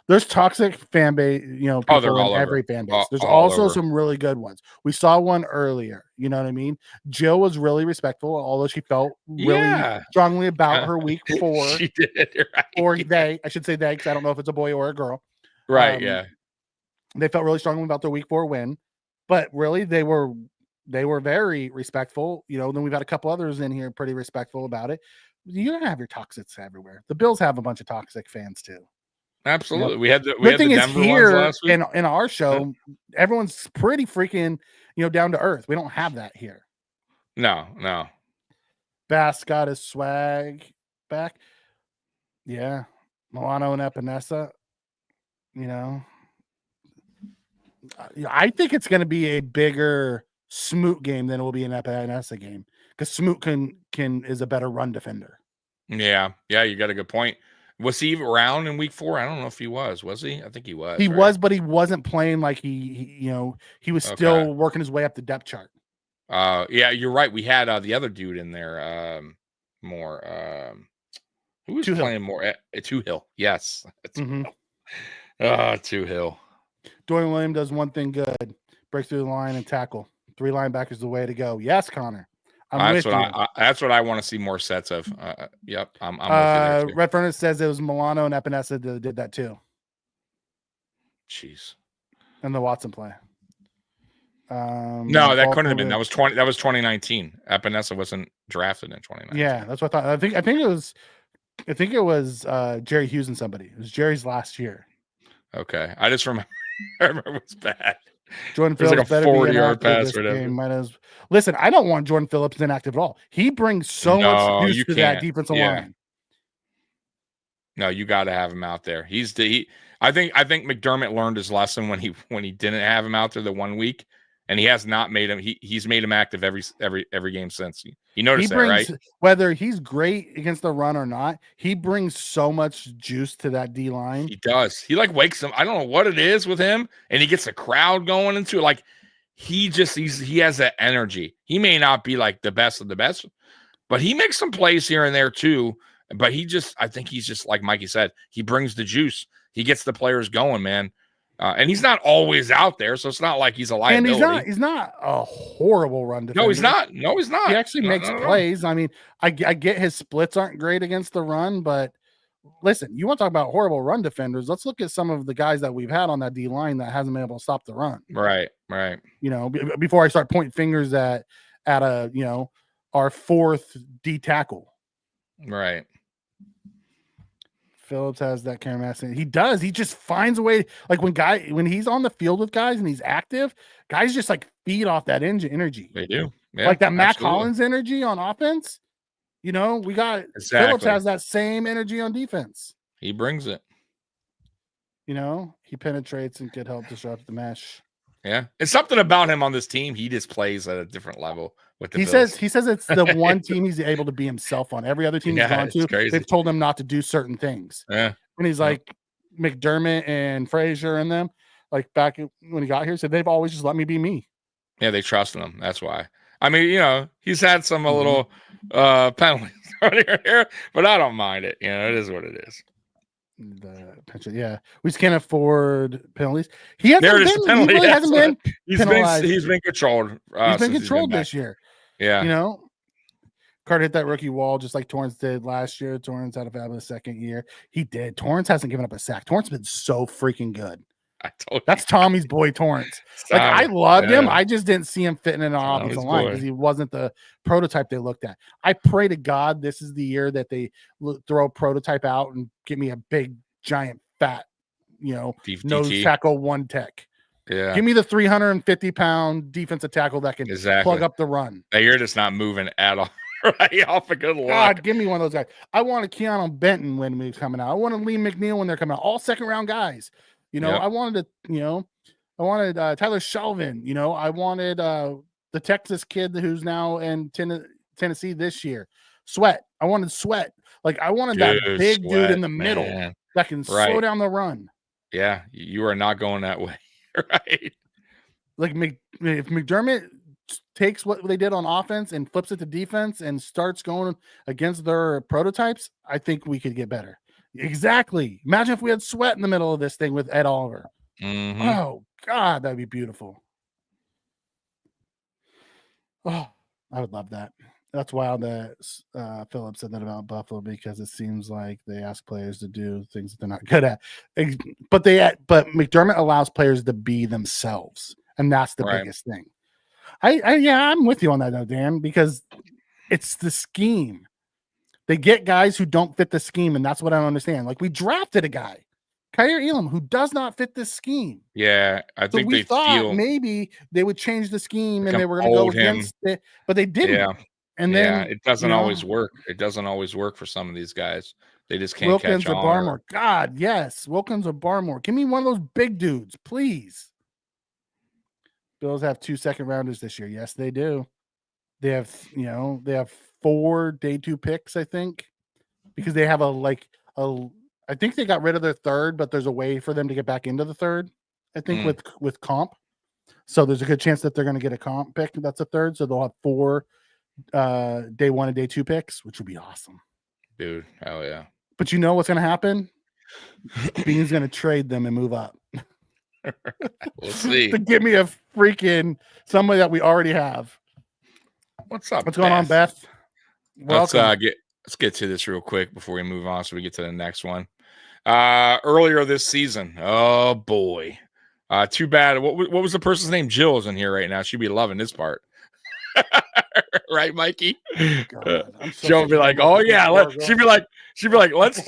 There's toxic fan base, people in every fan base. There's also some really good ones. We saw one earlier. You know what I mean? Jill was really respectful, although she felt really strongly about her week 4. She did. Right. Or they, I should say they, because I don't know if it's a boy or a girl. Right. Yeah. They felt really strongly about their week 4 win, but really they were very respectful. Then we've had a couple others in here pretty respectful about it. You're gonna have your toxics everywhere. The Bills have a bunch of toxic fans too. Absolutely. We had the Denver here ones last week. in our show, everyone's pretty freaking down to earth. We don't have that here. No. Bass got his swag back. Yeah. Milano and Epinesa. I think it's going to be a bigger Smoot game than it will be an Epinesa game, because Smoot is a better run defender. Yeah, you got a good point. Was he around in week 4? I don't know if he was. Was he? I think he was. He was, but he wasn't playing like he was still working his way up the depth chart. Yeah, you're right. We had the other dude in there. More. Who was playing more? Two Hill. Yes. Two Hill. Dorian Williams does one thing good: breaks through the line and tackle. 3 linebackers is the way to go. Yes, Connor. That's what I want to see more sets of. Yep, I'm with you there too. Red Furnace says it was Milano and Epinesa that did that too. Jeez. And the Watson play. No, that couldn't have been. That was 2019. Epinesa wasn't drafted in 2019. Yeah, that's what I thought. I think it was Jerry Hughes and somebody. It was Jerry's last year. Okay, I just remember. I remember it was bad. Jordan Phillips like a 40-yard pass or whatever. Listen, I don't want Jordan Phillips inactive at all. He brings so much juice to that defensive line. No, you got to have him out there. I think McDermott learned his lesson when he didn't have him out there the 1 week, and he has not made him. He's made him active every game since. You noticed that, right? Whether he's great against the run or not, he brings so much juice to that D line. He does. He like wakes them. I don't know what it is with him, and he gets the crowd going into it. Like he has that energy. He may not be like the best of the best, but he makes some plays here and there too. But I think he's just like Mikey said. He brings the juice. He gets the players going, man. And he's not always out there, so it's not like he's a liability. And he's not a horrible run defender. No, he's not. He actually makes plays. I mean, I get his splits aren't great against the run, but listen, you want to talk about horrible run defenders? Let's look at some of the guys that we've had on that D line that hasn't been able to stop the run. Right. You know, before I start pointing fingers at our fourth D tackle. Right. Phillips has that camera mask. He does. He just finds a way. Like when he's on the field with guys and he's active, guys just like feed off that energy. They do. Yeah, like that Matt Collins energy on offense. You know, we got Phillips has that same energy on defense. He brings it. You know, he penetrates and could help disrupt the mesh. Yeah. It's something about him on this team. He just plays at a different level with the Bills. He says it's the one team he's able to be himself on. Every other team he's gone to, they've told him not to do certain things. Yeah. And he's like McDermott and Frazier and them, like back when he got here, said they've always just let me be me. Yeah, they trust him. That's why. I mean, you know, he's had some a little penalties here, but I don't mind it. You know, it is what it is. The pension, yeah, we just can't afford penalties. He hasn't there it is. Been, penalty. He really hasn't been. He's been controlled. He's been controlled this year. Yeah, you know, Carter hit that rookie wall just like Torrance did last year. Torrance had a fabulous second year. He did. Torrance hasn't given up a sack. Torrance has been so freaking good. I told you. That's Tommy's boy, Torrance. Like I loved him. I just didn't see him fitting in our offensive line because he wasn't the prototype they looked at. I pray to God this is the year that they throw a prototype out and give me a big, giant, fat, nose tackle one tech. Yeah. Give me the 350-pound defensive tackle that can plug up the run. Hey, you're just not moving at all. Right off a good line. God, give me one of those guys. I wanted Keanu Benton when we were coming out. I wanted Lee McNeil when they're coming out. All second-round guys. I wanted Tyler Shelvin. I wanted the Texas kid who's now in Tennessee this year. Sweat. I wanted Sweat. Like I wanted that big dude in the middle that can slow down the run. Yeah, you are not going that way. Right. Like if McDermott takes what they did on offense and flips it to defense and starts going against their prototypes, I think we could get better. Exactly. Imagine if we had Sweat in the middle of this thing with Ed Oliver. Mm-hmm. Oh, God, that'd be beautiful. Oh, I would love that. That's wild that Phillips said that about Buffalo because it seems like they ask players to do things that they're not good at. But McDermott allows players to be themselves, and that's the biggest thing. I'm with you on that though, Dan, because it's the scheme. They get guys who don't fit the scheme, and that's what I don't understand. Like we drafted a guy, Kyer Elam, who does not fit this scheme. Yeah, I think we thought maybe they would change the scheme and they were going to go against it, but they didn't. Yeah. And then it doesn't always work. It doesn't always work for some of these guys. They just can't Wilkins catch on. or Barmore. God, yes, Wilkins or Barmore. Give me one of those big dudes, please. Bills have 2 second-rounders this year. Yes, they do. They have, they have 4 day 2 picks, I think, because they have I think they got rid of their third, but there's a way for them to get back into the third. I think with comp. So there's a good chance that they're going to get a comp pick. That's a third. So they'll have 4 day 1 and day 2 picks, which would be awesome. Dude, hell yeah. But you know what's going to happen? Bean's going to trade them and move up. We'll see. To give me a freaking somebody that we already have. What's up? What's going on, Beth? Welcome. Let's get to this real quick before we move on, so we get to the next one. Earlier this season, oh boy, too bad. What was the person's name? Jill's in here right now. She'd be loving this part, right, Mikey? She'll be like, "Oh yeah." She'd be like, "Let's."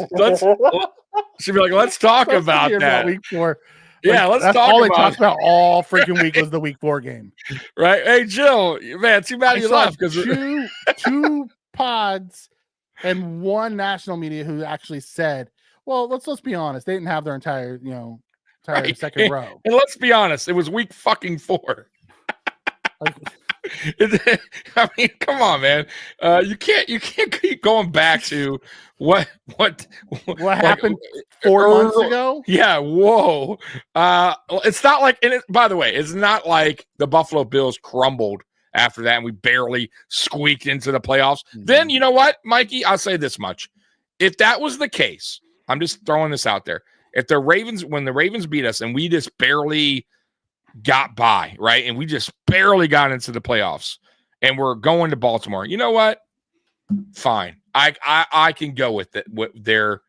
She'd be like, "Let's talk about that." Week 4. Yeah, let's that's talk all about. They talked about all freaking week was the week 4 game, right? Hey, Jill, man, too bad you left because two pods and one national media who actually said, "Well, let's be honest, they didn't have their entire second row." And let's be honest, it was week fucking 4. I mean, come on, man. You can't keep going back to what happened 4 months ago. Yeah, whoa. It's not like, and by the way, it's not like the Buffalo Bills crumbled after that and we barely squeaked into the playoffs. Mm-hmm. Then you know what, Mikey? I'll say this much: if that was the case, I'm just throwing this out there. If when the Ravens beat us and we just barely got by, right, and we just barely got into the playoffs, and we're going to Baltimore, you know what? Fine, I can go with it. With their,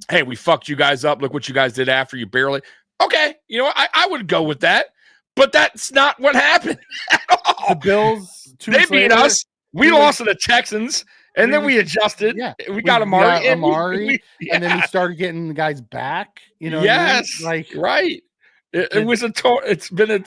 hey, we fucked you guys up. Look what you guys did after you barely. Okay, you know what? I would go with that, but that's not what happened at all. The Bills, they beat us. We lost to the Texans. And then we adjusted. Yeah, we got Amari. And then we started getting the guys back. You know, yes, I mean? Right. It was a total. It's been a.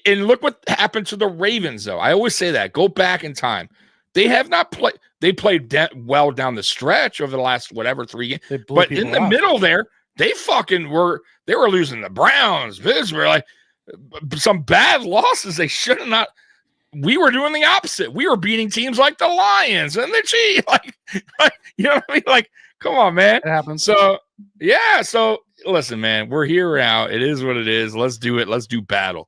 And look what happened to the Ravens, though. I always say that. Go back in time. They have not played. They played well down the stretch over the last 3 games. But in the middle there, they fucking were. They were losing the Browns, Pittsburgh, like some bad losses. They should have not. We were doing the opposite. We were beating teams like the Lions and the Chiefs. Like, you know what I mean? Like, come on, man. It happens. So, yeah. So, listen, man, we're here now. It is what it is. Let's do it. Let's do battle.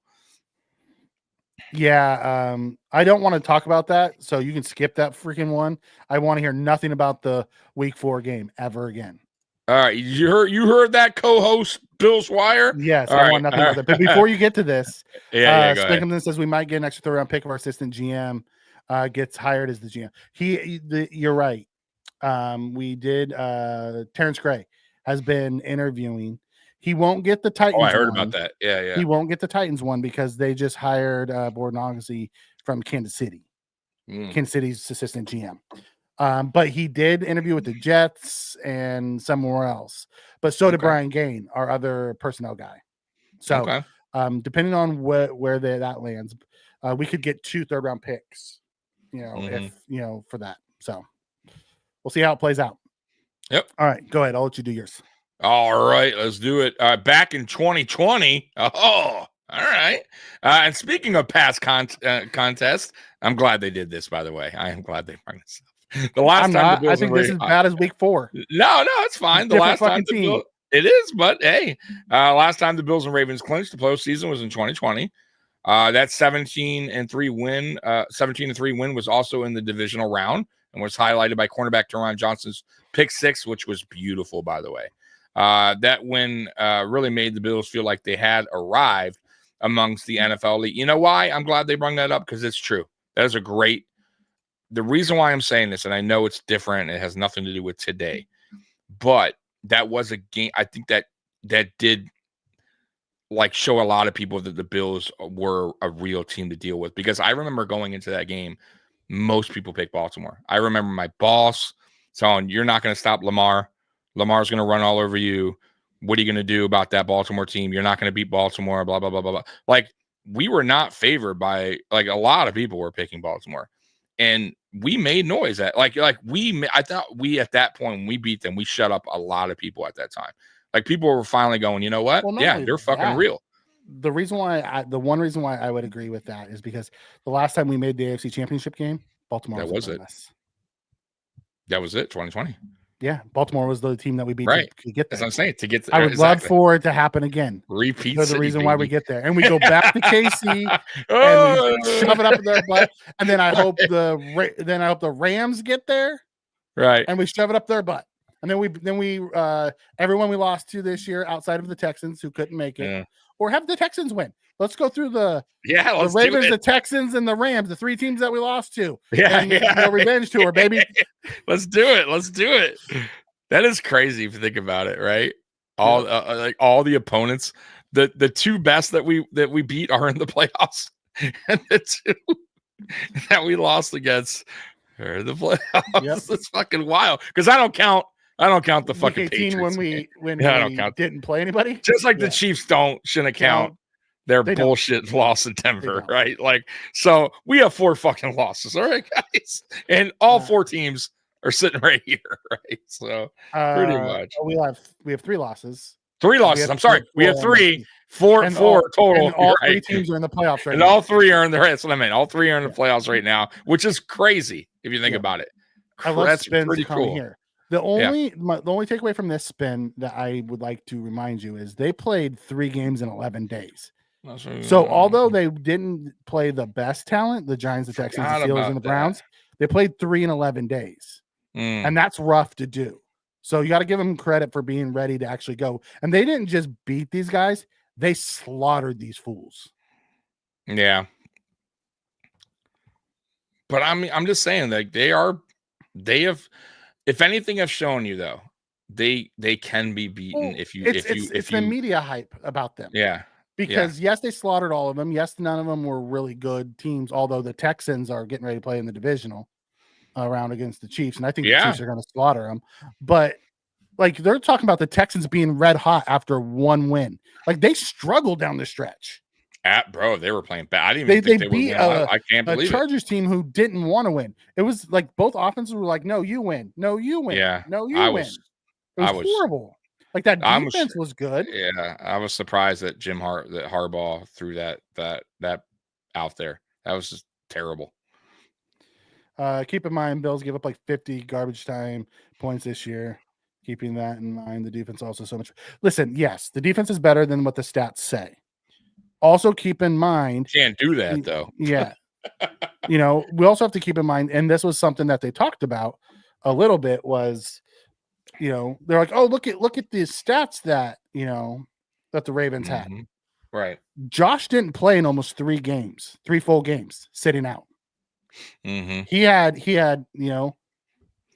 Yeah. I don't want to talk about that. So you can skip that freaking one. I want to hear nothing about the week 4 game ever again. All right. You heard that, co-host Bill Swire? Yes. I want nothing about that. But before you get to this, Spinkman says we might get an extra 3rd-round pick if our assistant GM gets hired as the GM. You're right. We did. Terrence Gray has been interviewing. He won't get the Titans. Oh, I heard about that. Yeah. He won't get the Titans one because they just hired Bordenogzy from Kansas City. Kansas City's assistant GM. But he did interview with the Jets and somewhere else. But so did Brian Gain, our other personnel guy. So depending on where that lands, we could get 2 3rd-round picks, if for that. So we'll see how it plays out. Yep. All right, go ahead. I'll let you do yours. All right, let's do it. Back in 2020. Oh, all right. And speaking of past contests, I'm glad they did this, by the way. I am glad they brought this up. The last time I think this is bad as week 4. No, it's fine. The last time it is, but hey, last time the Bills and Ravens clinched the postseason was in 2020. That 17-3 win, 17-3 win was also in the divisional round and was highlighted by cornerback Teron Johnson's pick 6, which was beautiful, by the way. That win really made the Bills feel like they had arrived amongst the NFL league. You know why? I'm glad they brought that up because it's true. That is a great. The reason why I'm saying this, and I know it's different, it has nothing to do with today, but that was a game. I think that did like show a lot of people that the Bills were a real team to deal with, because I remember going into that game, most people picked Baltimore. I remember my boss telling, "You're not going to stop Lamar. Lamar's going to run all over you. What are you going to do about that Baltimore team? You're not going to beat Baltimore, blah, blah, blah, blah, blah." Like, we were not favored by, like, a lot of people were picking Baltimore. And we made noise at I thought we at that point when we beat them, we shut up a lot of people at that time. Like, people were finally going, you know what? Well, yeah, they're fucking real. The one reason why I would agree with that is because the last time we made the AFC Championship game, Baltimore was it. That was it, 2020. Yeah, Baltimore was the team that we beat Right. to get That's there. what I'm saying. To get I would love for it to happen again. repeat. They're the reason why we get there, and we go back to KC and we shove it up their butt. And then I hope the Rams get there, right, and we shove it up their butt. And then we everyone we lost to this year outside of the Texans who couldn't make it, or have the Texans win. Let's go through the Ravens, the Texans, and the Rams, the 3 teams that we lost to. No revenge tour, baby. Let's do it. That is crazy if you think about it, right? All like all the opponents, the 2 best that we beat are in the playoffs, and the 2 that we lost against are in the playoffs. Yep. It's fucking wild because I don't count the fucking Patriots when we didn't play anybody. Just like the Chiefs shouldn't count their bullshit loss in Denver, right? Like, so we have 4 fucking losses, all right, guys, and all 4 teams are sitting right here, right? So pretty much we have 3 losses. 3 losses. I'm sorry, we have 3, 4 total. And all 3 teams are in the playoffs right and now. All 3 are in the. That's what I mean. All 3 are in the playoffs right now, which is crazy if you think about it. That's pretty cool. Here. The only takeaway from this spin that I would like to remind you is they played 3 games in 11 days. So although they didn't play the best talent, the Giants, the Texans, the Steelers, and the Browns, they played 3 in 11 days. And that's rough to do. So you got to give them credit for being ready to actually go. And they didn't just beat these guys, they slaughtered these fools. Yeah. But I'm just saying, like, they have, if anything, have shown you though, they can be beaten if it's the media hype about them. Yeah. Because yes, they slaughtered all of them. Yes, none of them were really good teams, although the Texans are getting ready to play in the divisional round against the Chiefs, and I think the Chiefs are going to slaughter them. But like, they're talking about the Texans being red hot after 1 win. Like, they struggled down the stretch. They were playing bad. I didn't even think they beat I can't believe a Chargers team who didn't want to win. It was like both offenses were like, "No, you win. No, you win. Yeah, no, you win." It was horrible. Like, that defense was good. Yeah, I was surprised that Harbaugh threw that out there. That was just terrible. Keep in mind, Bills give up like 50 garbage time points this year. Keeping that in mind, the defense also so much. Listen, yes, the defense is better than what the stats say. Also, keep in mind, can't do that though. Yeah, we also have to keep in mind, and this was something that they talked about a little bit. Was they're like, oh, look at the stats that that the Ravens had. Right. Josh didn't play in almost 3 full games, sitting out. He had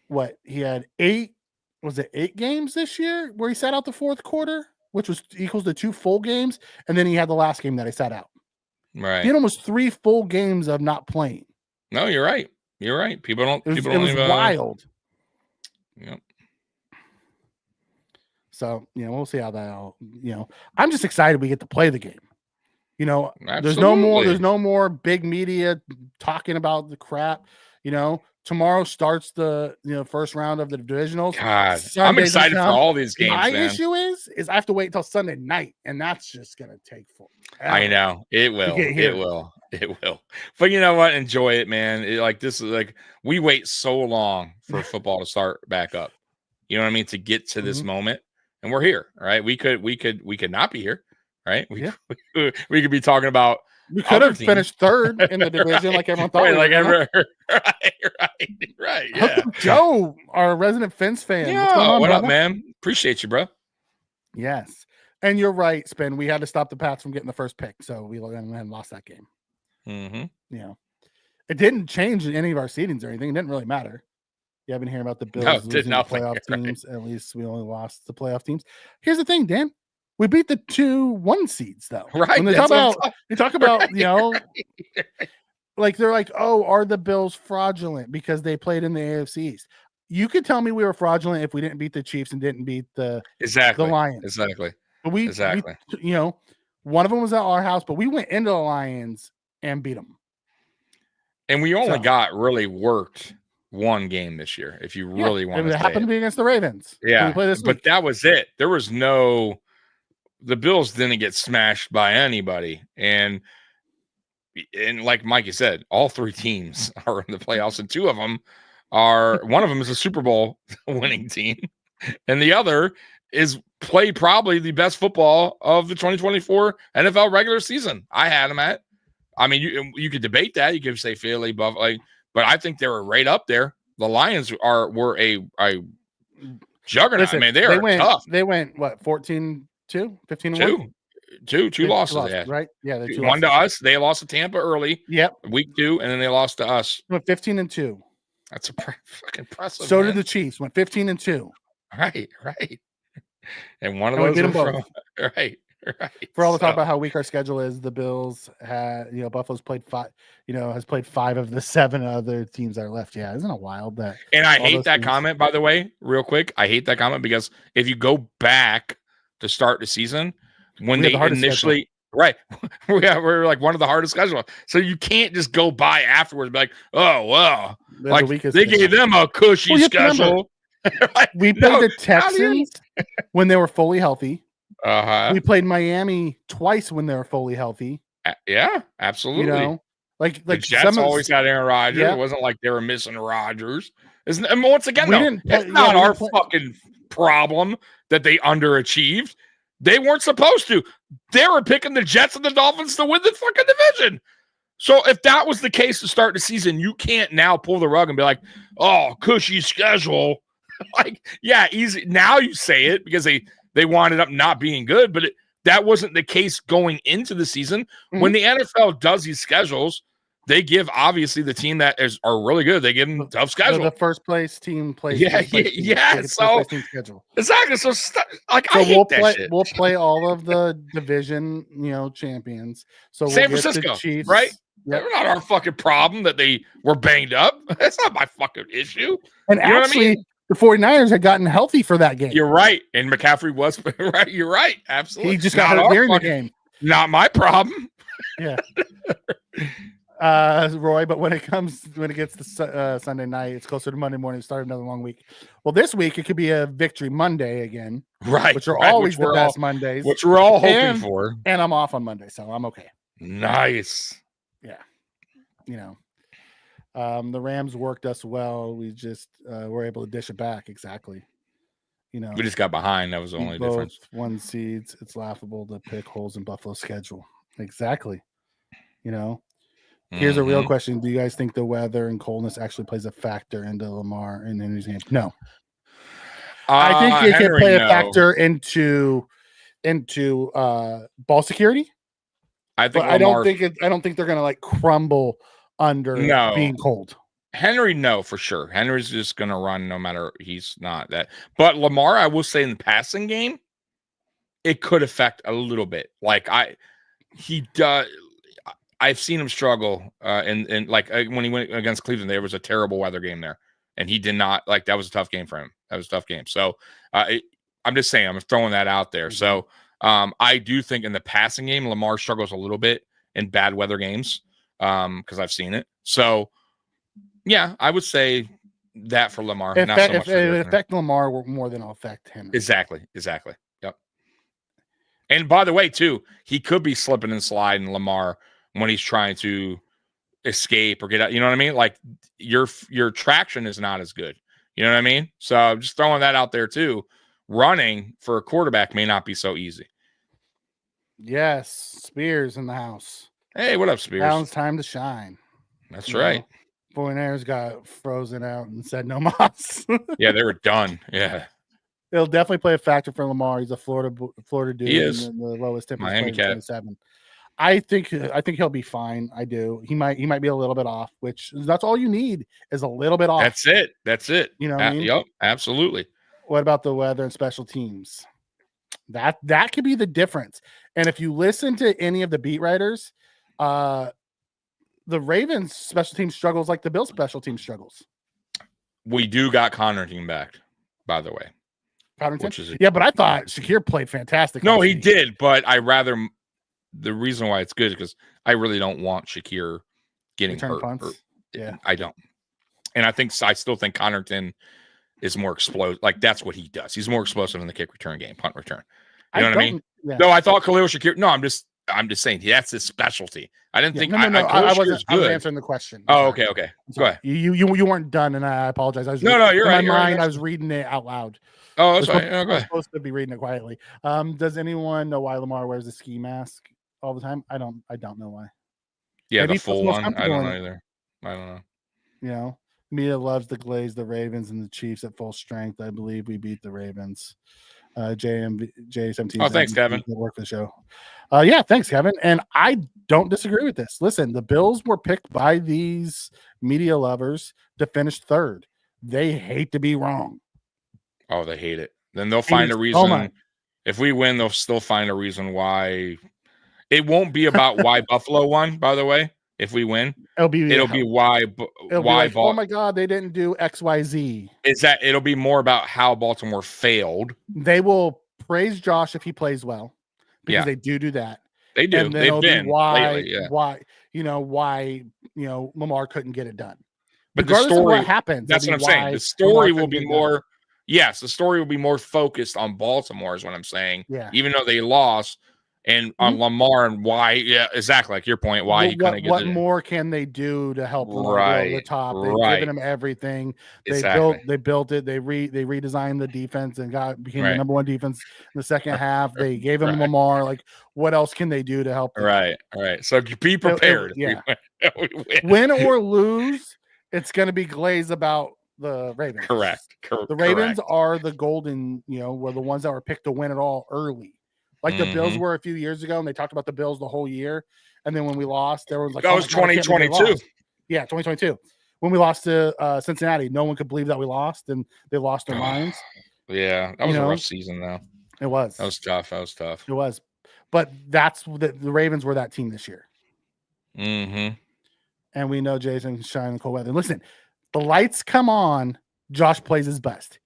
what? He had 8. Was it 8 games this year where he sat out the 4th quarter, which was equals to 2 full games, and then he had the last game that he sat out. Right. He had almost 3 full games of not playing. No, you're right. You're right. People don't. It was wild. Yep. So we'll see how that all. I'm just excited we get to play the game. Absolutely. There's no more big media talking about the crap. Tomorrow starts the first round of the divisionals. God, I'm excited for all these games. My issue is I have to wait until Sunday night, and that's just gonna take forever. I know it will. It will. But you know what? Enjoy it, man. This is like, we wait so long for football to start back up. You know what I mean? To get to this moment, and we're here, right? We could not be here, right? We could be talking about. We could have finished 3rd in the division, like everyone thought. Right. Yeah. Joe, our resident Fins fan. Yeah, what up, man? Appreciate you, bro. Yes, and you're right, Spin. We had to stop the Pats from getting the first pick, so we lost that game. It didn't change any of our seedings or anything. It didn't really matter. You haven't heard about the Bills losing the playoff teams. At least we only lost the playoff teams. Here's the thing, Dan. We beat the 2-1 seeds, though. Right. When they talk about, like, they're like, oh, are the Bills fraudulent because they played in the AFC East? You could tell me we were fraudulent if we didn't beat the Chiefs and didn't beat the Lions. Exactly. But we one of them was at our house, but we went into the Lions and beat them. And we only got really worked 1 game this year, if you really want to say it. Happened to be against the Ravens. Yeah, but that was it. There was the Bills didn't get smashed by anybody. And like Mikey said, all 3 teams are in the playoffs, and 2 of them one of them is a Super Bowl winning team, and the other is played probably the best football of the 2024 NFL regular season. I had them at. I mean, you could debate that. You could say Philly, Buffalo, but I think they were right up there. The Lions were a juggernaut. Listen, I mean, they are tough. They went what 14-2, 15-1? Two losses lost, they had. Right? Yeah, they one to us. They lost to Tampa early. Yep. Week 2, and then they lost to us. Went 15-2. That's fucking impressive. So man. did the Chiefs. Went 15-2. Right. And one of And we those beat them both. right. For all the talk about how weak our schedule is, the Bills had, Buffalo's played 5, has played 5 of the 7 other teams that are left. Yeah, isn't it wild that? And I hate that comment, by the way, real quick. I hate that comment because if you go back to start the season, when they initially, right, we're like one of the hardest schedules. So you can't just go by afterwards and be like, oh well, like they gave them a cushy schedule. Like, we played the Texans when they were fully healthy. We played Miami twice when they were fully healthy. Yeah, absolutely. Like the Jets always had Aaron Rodgers. Yeah. It wasn't like they were missing Rodgers. And once again, it's not our fucking problem that they underachieved. They weren't supposed to. They were picking the Jets and the Dolphins to win the fucking division. So if that was the case to start the season, you can't now pull the rug and be like, oh, cushy schedule. Like, yeah, easy. Now you say it because they wound up not being good, but that wasn't the case going into the season. Mm-hmm. When the NFL does these schedules, they give obviously the team that are really good. They give them tough schedule. So the first place team plays. Yeah. So exactly. So I hate that shit. We'll play all of the division, champions. So San Francisco, Chiefs, right? Yep. They're not our fucking problem that they were banged up. That's not my fucking issue. And actually, the 49ers had gotten healthy for that game. You're right. And McCaffrey was right. You're right. Absolutely. He just got hurt during the game. Not my problem. Yeah. Roy, but when it gets to Sunday night, it's closer to Monday morning. Start another long week. Well, this week it could be a victory Monday again, right? Which are always the best Mondays, which we're all hoping for. And I'm off on Monday, so I'm okay. Nice. Yeah. The Rams worked us well. We just were able to dish it back. Exactly. We just got behind. That was the only difference. 1 seeds. It's laughable to pick holes in Buffalo's schedule. Exactly. Here's a real question. Do you guys think the weather and coldness actually plays a factor into Lamar and Henry's game? No. I think it can play a factor into ball security. I think I don't think they're gonna crumble under being cold. Henry, no, for sure. Henry's just gonna run no matter. He's not that. But Lamar, I will say in the passing game, it could affect a little bit. He does. I've seen him struggle, and when he went against Cleveland, there was a terrible weather game there, and he did not that was a tough game for him. That was a tough game. So I'm just saying, I'm throwing that out there. So I do think in the passing game, Lamar struggles a little bit in bad weather games because I've seen it. So yeah, I would say that for Lamar. Not so much it affect Lamar more than it'll affect him. Exactly. Yep. And by the way, too, he could be slipping and sliding Lamar when he's trying to escape or get out. You know what I mean? Like your traction is not as good. You know what I mean? So I'm just throwing that out there too. Running for a quarterback may not be so easy. Yes. Spears in the house. Hey, what up, Spears? Now it's time to shine. That's right. 49ers got frozen out and said no mas. Yeah, they were done. Yeah. It'll definitely play a factor for Lamar. He's a Florida dude. He is. The lowest temperature. Miami Cat. 27. I think he'll be fine. I do. He might be a little bit off, which that's all you need is a little bit off. That's it. You know what I mean? Yep, absolutely. What about the weather and special teams? That could be the difference. And if you listen to any of the beat writers, the Ravens special team struggles like the Bills special team struggles. We do got Connaughton back, by the way. Connaughton? Yeah, but I thought Shakir played fantastic. No, he did, but the reason why it's good is because I really don't want Shakir getting hurt. Yeah, I don't. And I still think Connaughton is more explosive. That's what he does. He's more explosive in the kick return game, punt return. You know what I mean? Yeah. No, I thought Khalil Shakir. No, I'm just I'm just saying that's his specialty. I didn't think no. I wasn't answering the question. Oh, okay. Go ahead. You weren't done, and I apologize. I was you're right. In my mind, I was reading it out loud. Oh, that's right. I was supposed to be reading it quietly. Does anyone know why Lamar wears a ski mask all the time? I don't know why. Yeah, Maybe the full one. I don't know either. I don't know. You know, Mia loves to glaze the Ravens and the Chiefs at full strength. I believe we beat the Ravens. J17. Oh, thanks, Kevin. Work for the show. Yeah, thanks, Kevin. And I don't disagree with this. Listen, the Bills were picked by these media lovers to finish third. They hate to be wrong. Oh, they hate it. Then they'll find a reason. If we win, they'll still find a reason why. It won't be about why Buffalo won, by the way. If we win, it'll be why. Like, oh my God, they didn't do XYZ. It'll be more about how Baltimore failed. They will praise Josh if he plays well, because they do that. They do. And then They've been why Lamar couldn't get it done. But regardless the story, of what happens, that's what I'm saying. The story will be more. Yes, the story will be more focused on Baltimore, is what I'm saying. Yeah. Even though they lost, and on Lamar and why. Yeah, exactly. Like your point. Why he couldn't get what more can they do to help Lamar go to the top? They've given him everything. They built it. They redesigned the defense and became the number one defense in the second half. They gave him Lamar. Like, what else can they do to help them? Right. So be prepared. We win or lose, it's going to be glazed about the Ravens. Correct. The Ravens are the golden, were the ones that were picked to win it all early. Like the Bills were a few years ago, and they talked about the Bills the whole year. And then when we lost, there was like, that was 2022. Yeah, 2022. When we lost to Cincinnati, no one could believe that we lost, and they lost their minds. Yeah, that was a rough season, though. It was. That was tough. It was. But that's the Ravens were that team this year. Mm-hmm. And we know Jason can shine in the cold weather. Listen, the lights come on, Josh plays his best.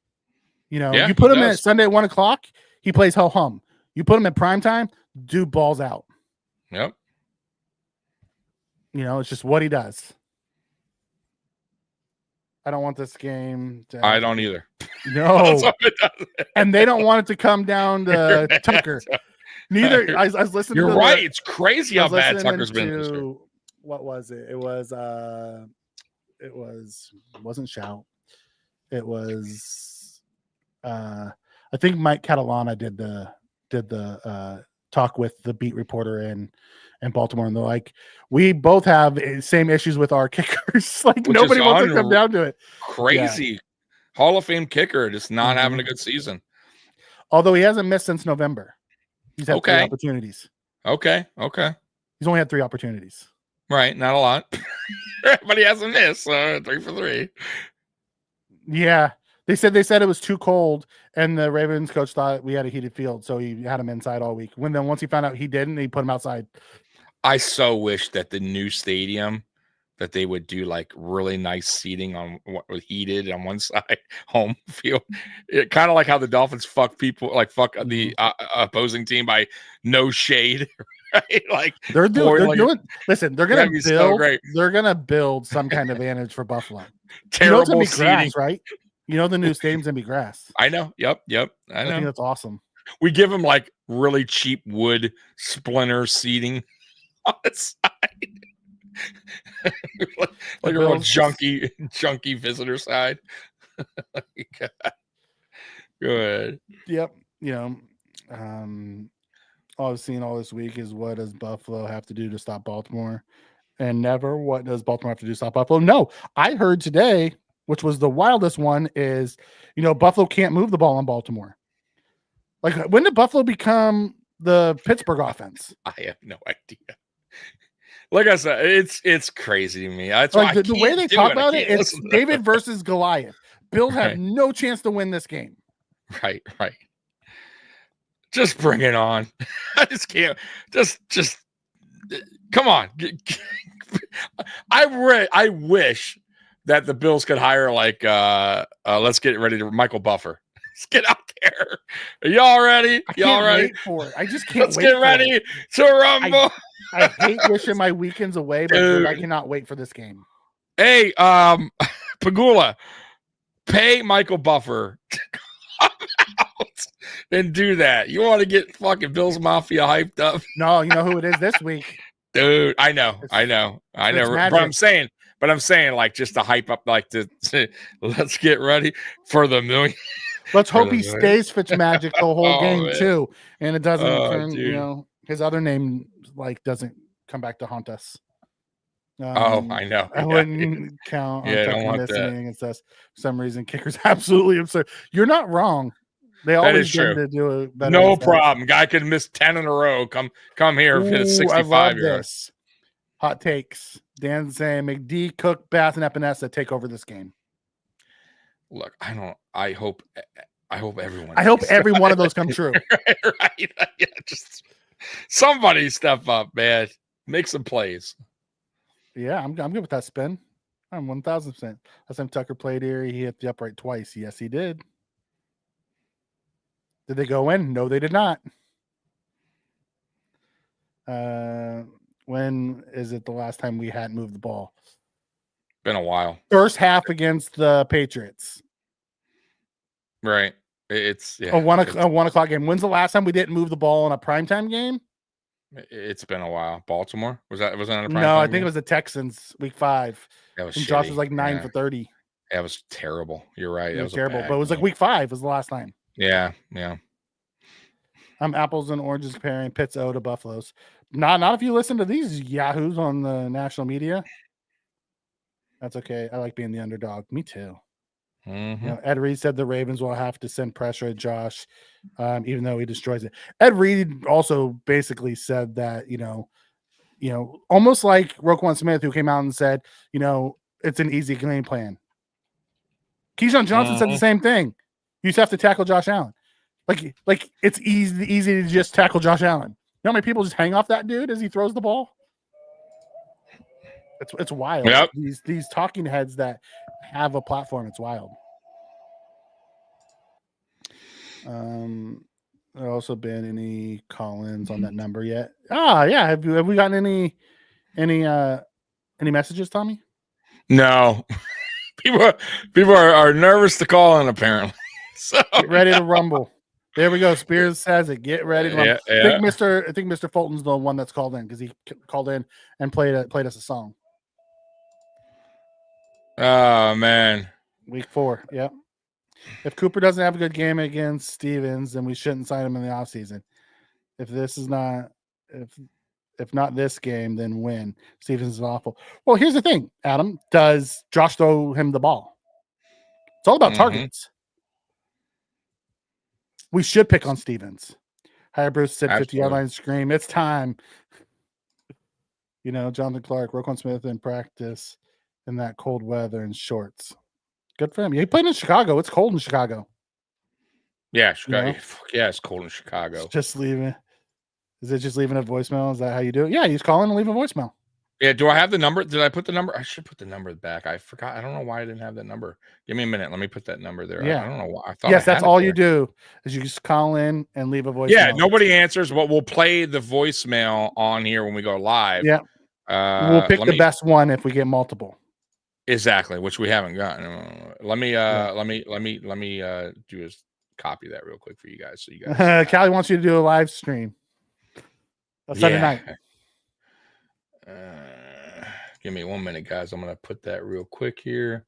You put him at Sunday at 1:00, he plays ho-hum. You put him at prime time, dude balls out. Yep. It's just what he does. I don't want this game to... I don't either. No. And they don't want it to come down to Tucker. Neither. I was listening You're right. It's crazy how bad Tucker's been this year. What was it? It wasn't Shout. It was I think Mike Catalana did the talk with the beat reporter in Baltimore, and they're like, we both have same issues with our kickers. Like, which nobody wants to come down to it. Crazy. Hall of Fame kicker just not having a good season. Although he hasn't missed since November. He's had 3 opportunities. Okay. He's only had 3 opportunities. Right, not a lot. But he hasn't missed, so 3 for 3. Yeah. They said it was too cold, and the Ravens coach thought we had a heated field, so he had him inside all week. Once he found out he didn't, he put him outside. I so wish that the new stadium, that they would do like really nice seating on what was heated on one side, home field. It kind of like how the Dolphins fuck the opposing team by no shade. Right? Like they're doing. Listen, they're gonna build. So they're gonna build some kind of advantage for Buffalo. Terrible it's gonna be seating, grass, right? The new stadium's gonna be grass. I know. Yep. I know. think that's awesome. We give them like really cheap wood splinter seating on the side, like a real junky visitor side. Go ahead. Yep. All I've seen all this week is, what does Buffalo have to do to stop Baltimore? And never, what does Baltimore have to do to stop Buffalo? No, I heard today, which was the wildest one, is, Buffalo can't move the ball on Baltimore. Like, when did Buffalo become the Pittsburgh offense? I have no idea. Like I said, it's crazy to me. That's like the way they talk about it, it's David versus Goliath. Bills have no chance to win this game. Right. Just bring it on. I just can't. Just come on. I wish that the Bills could hire let's get ready to Michael Buffer. Let's get out there. Are y'all ready? Y'all ready? Wait for it. I just can't. Let's get ready to rumble. I hate wishing my weekends away, but I cannot wait for this game. Hey, Pagula, pay Michael Buffer to come out than do that. You want to get fucking Bills Mafia hyped up? No, you know who it is this week, dude. I know. Magic. But I'm saying, like, just to hype up, like, let's get ready for the million. Let's hope he stays Fitzmagic the whole game man. too, and it doesn't turn. Dude. You know, his other name like doesn't come back to haunt us. I know. I wouldn't count on don't want missing that. anything against us for some reason. Kicker's absolutely absurd. You're not wrong. They That always is get true. to do it better. No problem. Guy could miss 10 in a row. Come here for the 65 year. This. Hot takes. Dan's saying McD, Cook, Bath, and Epinesa take over this game. Look, I hope everyone. I hope every one of those come true. right. Yeah, just somebody step up, man. Make some plays. Yeah, I'm good with that spin. I'm 1,000%. Last time Tucker played here, he hit the upright twice. Yes, he did. Did they go in? No, they did not. When is it the last time we hadn't moved the ball? Been a while. First half against the Patriots. Right. It's a 1 o'clock game. When's the last time we didn't move the ball in a primetime game? It's been a while. Baltimore? Was that on a primetime No, I think game? it was the Texans week 5. That was and shitty. Josh was like 9 for 30. That was terrible. You're right. It was terrible. But it was like week 5 was the last time. Yeah. Apples and oranges comparing Pitts O to Buffaloes. Not if you listen to these yahoos on the national media. That's okay. I like being the underdog. Me too. Mm-hmm. You know, Ed Reed said the Ravens will have to send pressure at Josh, even though he destroys it. Ed Reed also basically said that, you know, almost like Roquan Smith, who came out and said, you know, it's an easy game plan. Keyshawn Johnson said the same thing. You just have to tackle Josh Allen. Like it's easy to just tackle Josh Allen. You know how many people just hang off that dude as he throws the ball? It's wild. Yep. These talking heads that have a platform, it's wild. There also been any call-ins on that number yet? Yeah. Have we gotten any messages, Tommy? No. People are nervous to call in, apparently. So get ready to rumble. There we go. Spears says it. Get ready to rumble. Yeah. I think Mr. Fulton's the one that's called in because he called in and played us a song. Oh man. Week 4. Yep. If Cooper doesn't have a good game against Stevens, then we shouldn't sign him in the offseason. If not this game, then when? Stevens is awful. Well, here's the thing, Adam. Does Josh throw him the ball? It's all about targets. We should pick on Stevens. Hi, Bruce said 50-yard line scream. It's time. You know, Jonathan Clark, Roquan Smith in practice in that cold weather in shorts. Good for him. He played in Chicago. It's cold in Chicago. Yeah, Chicago. You know? Yeah, it's cold in Chicago. It's just leaving. Is it just leaving a voicemail? Is that how you do it? Yeah, you just call in and leave a voicemail. Yeah, do I have the number? Did I put the number? I should put the number back. I forgot. I don't know why I didn't have that number. Give me a minute. Let me put that number there. Yeah. I don't know why. I thought yes, that's all you do is you just call in and leave a voicemail. Yeah, nobody answers. But we'll play the voicemail on here when we go live. Yeah. We'll pick the best one if we get multiple. Exactly, which we haven't gotten. Let me do is copy that real quick for you guys. So you guys Callie wants you to do a live stream. Sunday night. Give me 1 minute, guys. I'm gonna put that real quick here.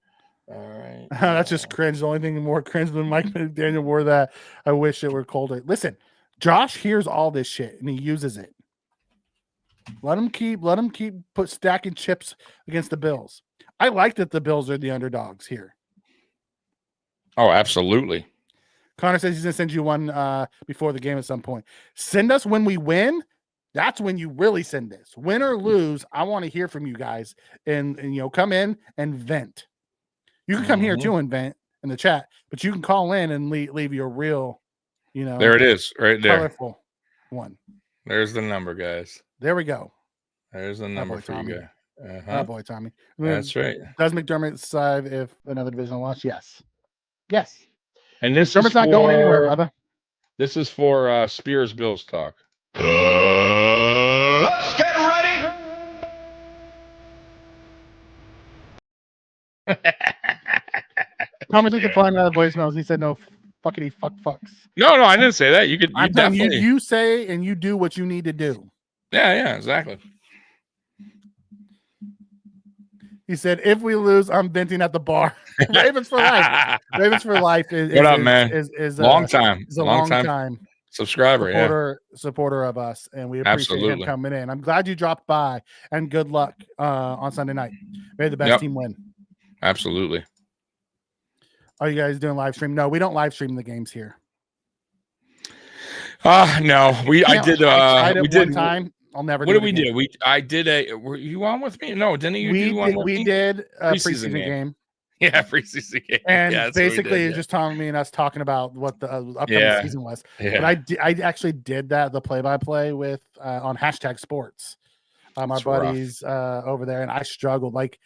All right. That's just cringe. The only thing more cringe than Mike McDaniel wore that. I wish it were colder. Listen, Josh hears all this shit and he uses it. Let him keep stacking chips against the Bills. I like that the Bills are the underdogs here. Oh, absolutely. Connor says he's gonna send you one before the game at some point. Send us when we win. That's when you really send this. Win or lose, I want to hear from you guys and you know, come in and vent. You can come here too and vent in the chat, but you can call in and leave your real, you know. There it is, right there. Colorful one. There's the number, guys. There we go. There's the number for Tommy. you guys. Oh boy, Tommy. That's right. Does McDermott decide if another divisional loss? Yes. Yes. And this McDermott's not going anywhere, brother. This is for Spears Bills talk. Let's get ready. Tommy took the flying out of voicemails. He said no fuckity fucks. No, I didn't say that. You I'm telling you, definitely. you say and you do what you need to do. Yeah, exactly. He said, "If we lose, I'm venting at the bar." Ravens for life. Ravens for life is what up, man? Is long time. Is a long time subscriber, supporter of us, and we appreciate him coming in. I'm glad you dropped by, and good luck on Sunday night. May the best team win. Absolutely. Are you guys doing live stream? No, we don't live stream the games here. No, I did. We did one time. I'll never. What did we do? I did a. Were you on with me? No, didn't you? We did a preseason game. Yeah, preseason game. And basically, it's just Tommy and us talking about what the upcoming season was. Yeah. But I actually did the play-by-play with on #sports. Our buddies over there, and I struggled. Like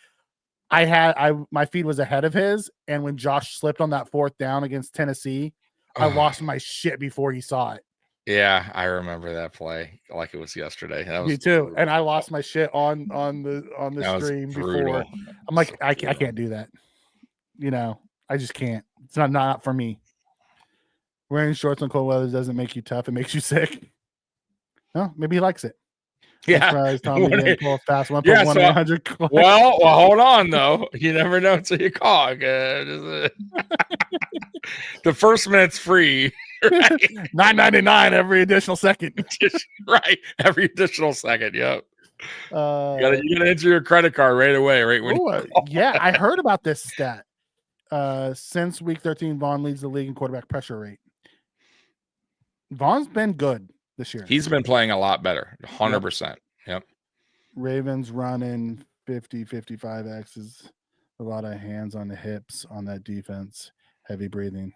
my feed was ahead of his, and when Josh slipped on that 4th down against Tennessee, I lost my shit before he saw it. Yeah, I remember that play like it was yesterday. Me too, and I lost my shit on the stream before. I'm like, I can't do that. You know, I just can't. It's not for me. Wearing shorts in cold weather doesn't make you tough; it makes you sick. No, maybe he likes it. Yeah, Tommy didn't pull fast 1.1 100. Well, hold on though. You never know until you call. The first minute's free. Right? $9.99 every additional second. Right, every additional second. Yep. You gotta enter your credit card right away. Right when. Yeah, I heard about this stat. Since week 13, Vaughn leads the league in quarterback pressure rate. Vaughn's been good this year. He's been playing a lot better. 100%. Yep. Ravens running 50-55 X's. A lot of hands on the hips on that defense. Heavy breathing.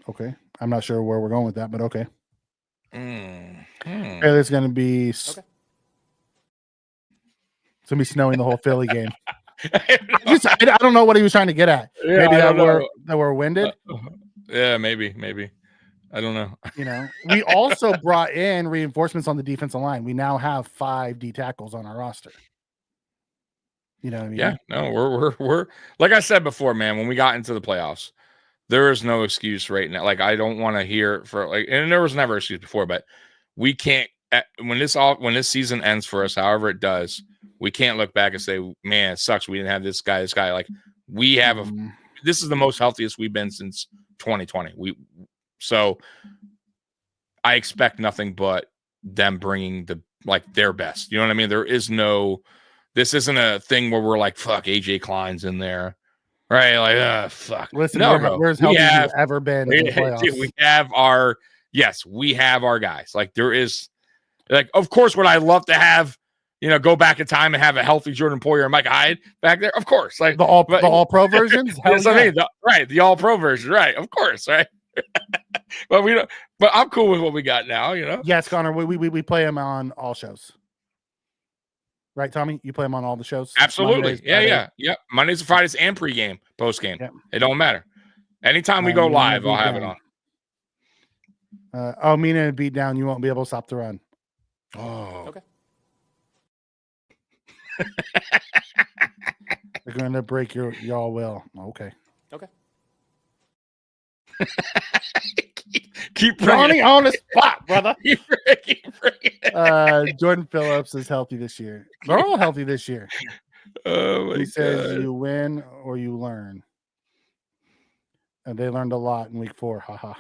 Okay. I'm not sure where we're going with that, but okay. There's going to be it's going to be snowing the whole Philly game. I don't know what he was trying to get at. Yeah, maybe that we're winded. Yeah, maybe. I don't know. You know, we also brought in reinforcements on the defensive line. We now have 5 D tackles on our roster. You know what I mean? Yeah, no, we're like I said before, man, when we got into the playoffs, there is no excuse right now. Like, I don't want to hear and there was never an excuse before, but we can't, when this season ends for us, however it does, we can't look back and say, man, it sucks we didn't have this guy. Like, we have this is the most healthiest we've been since 2020. So I expect nothing but them bringing their best. You know what I mean? This isn't a thing where we're like, fuck, AJ Klein's in there. Right? Like, fuck. Listen, we're as healthy as we've ever been in the playoffs. We have our guys. Like, there is, like, of course, would I love to have, go back in time and have a healthy Jordan Poyer and Mike Hyde back there? Of course. Like, the all pro versions? Yes, I mean, the all pro version, right? Of course, right? But I'm cool with what we got now, Yes, Connor, we play him on all shows. Right, Tommy? You play him on all the shows? Absolutely. Mondays, yeah. Mondays and Fridays and pregame, postgame. Yep. It don't matter. Anytime we go live, I'll have it on. Meaning a beat down, you won't be able to stop the run. Oh. Okay. They're going to break y'all will. Okay. Keep running on the spot, brother. Keep Jordan Phillips is healthy this year. They're all healthy this year. Oh my he says you win or you learn. And they learned a lot in week 4. Haha.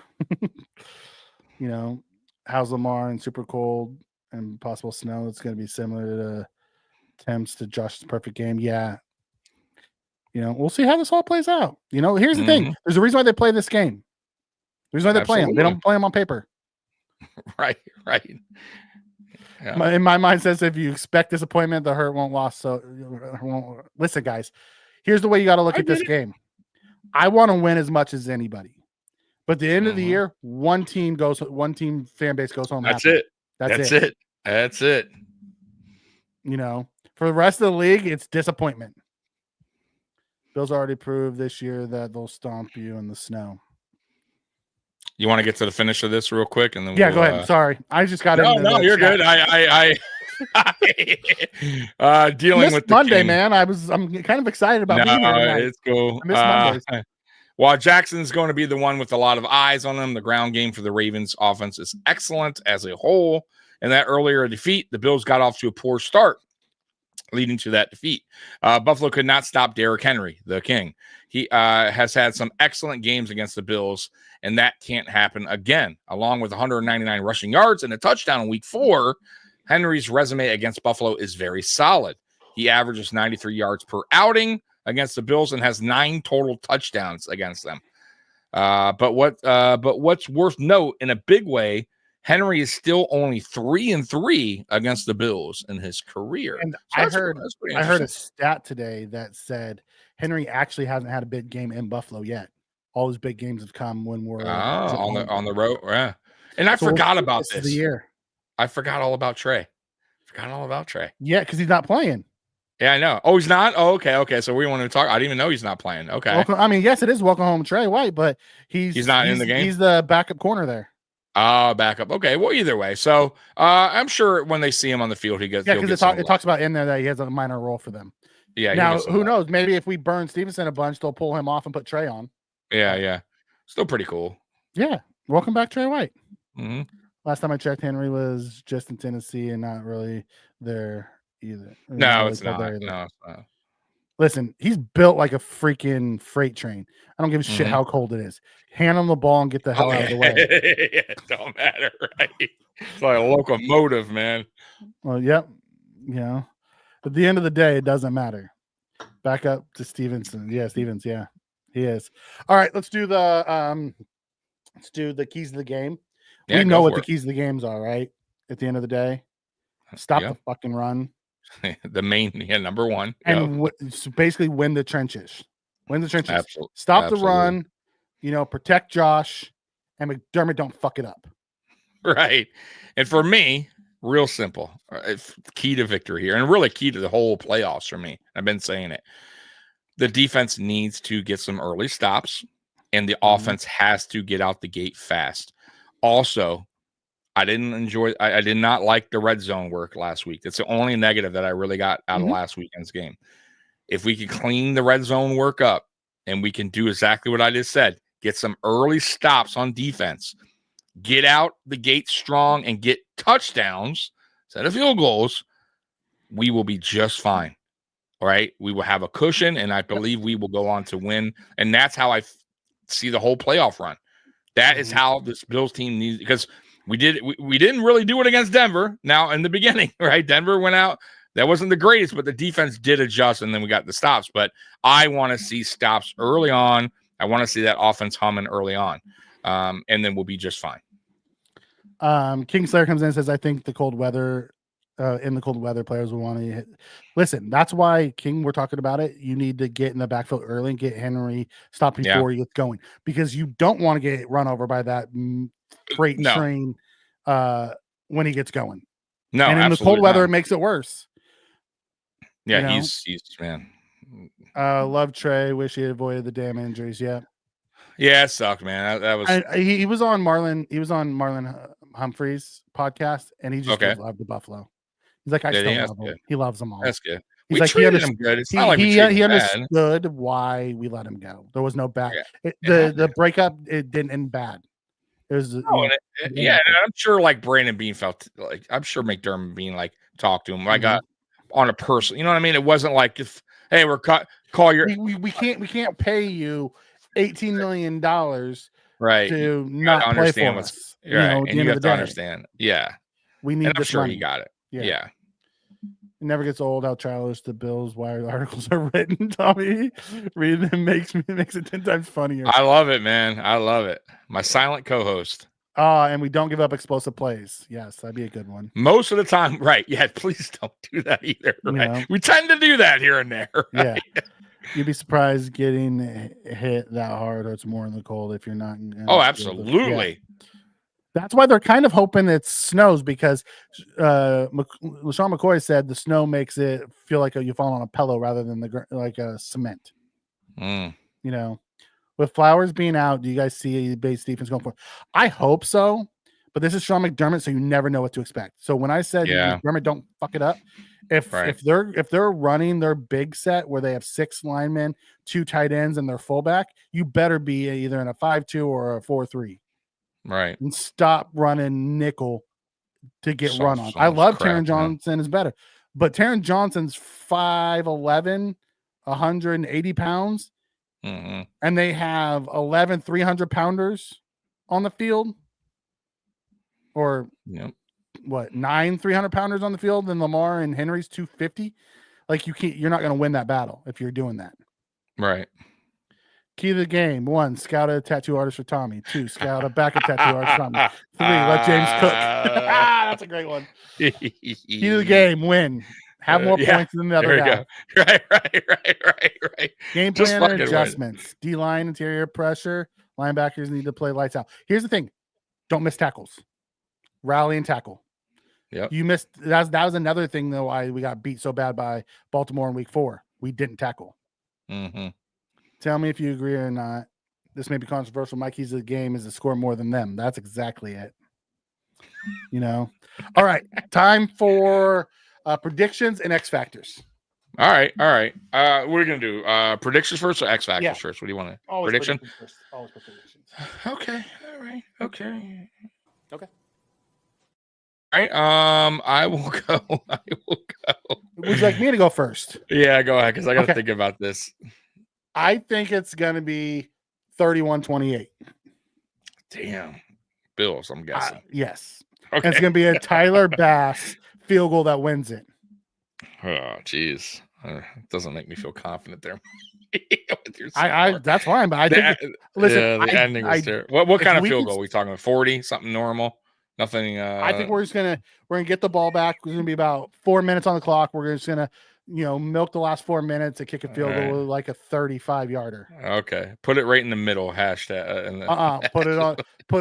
How's Lamar and super cold and possible snow? It's going to be similar to the attempts to Josh's perfect game. Yeah. We'll see how this all plays out. Here's the thing. There's a reason why they play this game. There's why they play them. They don't play them on paper. Right. Yeah. In my mind says if you expect disappointment, the hurt won't last. So listen, guys, here's the way you got to look at this game. I want to win as much as anybody. But at the end of the year, one team fan base goes home. That's happy. it. That's it. For the rest of the league, it's disappointment. Bills already proved this year that they'll stomp you in the snow. You want to get to the finish of this real quick, and then go ahead. Sorry, I just got in. No, you're good. I Dealing with the Monday, King. man. I'm kind of excited about being here tonight. It's cool. I miss Mondays. While Jackson's going to be the one with a lot of eyes on him, the ground game for the Ravens offense is excellent as a whole. In that earlier defeat, the Bills got off to a poor start, leading to that defeat. Buffalo could not stop Derrick Henry, the King. He has had some excellent games against the Bills, and that can't happen again. Along with 199 rushing yards and a touchdown in week 4, Henry's resume against Buffalo is very solid. He averages 93 yards per outing against the Bills and has 9 total touchdowns against them. But what's worth note in a big way, Henry is still only 3-3 against the Bills in his career. And So I heard a stat today that said Henry actually hasn't had a big game in Buffalo yet. All his big games have come when we're on the road. Yeah. And I forgot about this. The year. I forgot all about Trey. Yeah, because he's not playing. Yeah, I know. Oh, he's not? Oh, okay. So we want to talk. I didn't even know he's not playing. Okay. Yes, it is welcome home Trey White, but he's not in the game. He's the backup corner there. Backup. Okay. Well, either way. So I'm sure when they see him on the field, he gets. Yeah, because it talks about in there that he has a minor role for them. Yeah. Now, who knows? Maybe if we burn Stevenson a bunch, they'll pull him off and put Trey on. Yeah. Still pretty cool. Yeah. Welcome back, Trey White. Mm-hmm. Last time I checked, Henry was just in Tennessee and not really there either. No, it's not. No, it's not. Listen, he's built like a freaking freight train. I don't give a shit how cold it is. Hand him the ball and get the hell out of the way. It don't matter, right? It's like a locomotive, man. Well, yep. At the end of the day, it doesn't matter. Back up to Stevenson. Yeah, Stevens. Yeah, he is. All right, let's do the keys of the game. Yeah, we know what the keys of the games are, right? At the end of the day, stop the fucking run. The main, number one, and basically win the trenches. Absolutely. Stop the run. Protect Josh, and McDermott don't fuck it up. Right. And for me, real simple. Key to victory here, and really key to the whole playoffs for me. I've been saying it. The defense needs to get some early stops, and the offense has to get out the gate fast. Also, I did not like the red zone work last week. That's the only negative that I really got out of last weekend's game. If we can clean the red zone work up and we can do exactly what I just said, get some early stops on defense, get out the gate strong and get touchdowns instead of field goals, we will be just fine. All right. We will have a cushion, and I believe we will go on to win. And that's how I see the whole playoff run. That is how this Bills team needs, because we didn't really do it against Denver. Now in the beginning, right? Denver went out. That wasn't the greatest, but the defense did adjust, and then we got the stops. But I want to see stops early on. I want to see that offense humming early on, and then we'll be just fine. King Slayer comes in and says, I think the cold weather, players will want to hit. Listen, that's why, King, we're talking about it. You need to get in the backfield early and get Henry stopped before he gets going, because you don't want to get run over by that freight train when he gets going. No, and in the cold weather, it makes it worse. Yeah, he's man. Love Trey. Wish he had avoided the damn injuries. Yeah, it sucked, man. That was. He was on Marlon. He was on Marlon Humphrey's podcast, and he just loved the Buffalo. He's like, I still love him. He loves them all. That's good. He's we treated him good. It's not like he understood why we let him go. There was no bad. The breakup, it didn't end bad. It was and I'm sure like Brandon Beane felt like, I'm sure McDermott Beane like talked to him like on a person. You know what I mean? It wasn't like, if hey, we're call your we can't pay you $18 million right to not play for us. Right, and you have to understand. Yeah, we need. I'm sure money. he got it. Yeah. It never gets old how childish the Bills Wired articles are written, Tommy. Reading them makes it 10 times funnier. I love it, man. I love it. My silent co-host. And we don't give up explosive plays. Yes, that'd be a good one. Most of the time, right. Yeah, please don't do that either. Right. We tend to do that here and there. Right? Yeah. You'd be surprised getting hit that hard hurts more in the cold if you're not. Oh, absolutely. Yeah. That's why they're kind of hoping it snows, because LaShawn McCoy said the snow makes it feel like you fall on a pillow rather than like a cement. With Flowers being out, do you guys see a base defense going for it? I hope so, But this is Sean McDermott, so you never know what to expect. So when I said McDermott, don't fuck it up. If they're running their big set where they have 6 linemen, 2 tight ends, and their fullback, you better be either in a 5-2 or a 4-3. Right. And stop running nickel to get run on. I love Taron Johnson is better, but Taron Johnson's 5'11", 180 pounds, and they have 11 300-pounders on the field, or 9 300-pounders on the field, and Lamar and Henry's 250. Like you're not going to win that battle if you're doing that. Right. Key to the game: 1, scout a tattoo artist for Tommy. 2, scout a backup tattoo artist for Tommy. 3, let James cook. That's a great one. Key to the game: win. Have more points than the other guy. Right. Game plan and adjustments. D-line, interior pressure. Linebackers need to play lights out. Here's the thing: don't miss tackles. Rally and tackle. Yep. You missed. That was another thing though. Why we got beat so bad by Baltimore in week 4. We didn't tackle. Tell me if you agree or not. This may be controversial. My keys to the game is to score more than them. That's exactly it. All right. Time for predictions and X factors. All right. What are we gonna do? Predictions first or X factors first? What do you want to? Prediction. Always predictions. Okay. All right. Okay. Okay. All right. I will go. Would you like me to go first? Yeah, go ahead, because I got to think about this. I think it's going to be 31-28. Damn. Bills, I'm guessing. Yes. Okay. And it's going to be a Tyler Bass field goal that wins it. Oh, jeez. It doesn't make me feel confident there. That's fine, but I think listen, the ending was terrible. What kind of field goal are we talking about? 40, something normal? Nothing. I think we're gonna get the ball back. We're gonna be about 4 minutes on the clock. We're just gonna milk the last 4 minutes to kick a field goal like a 35-yarder. Okay, put it right in the middle. Hashtag. Put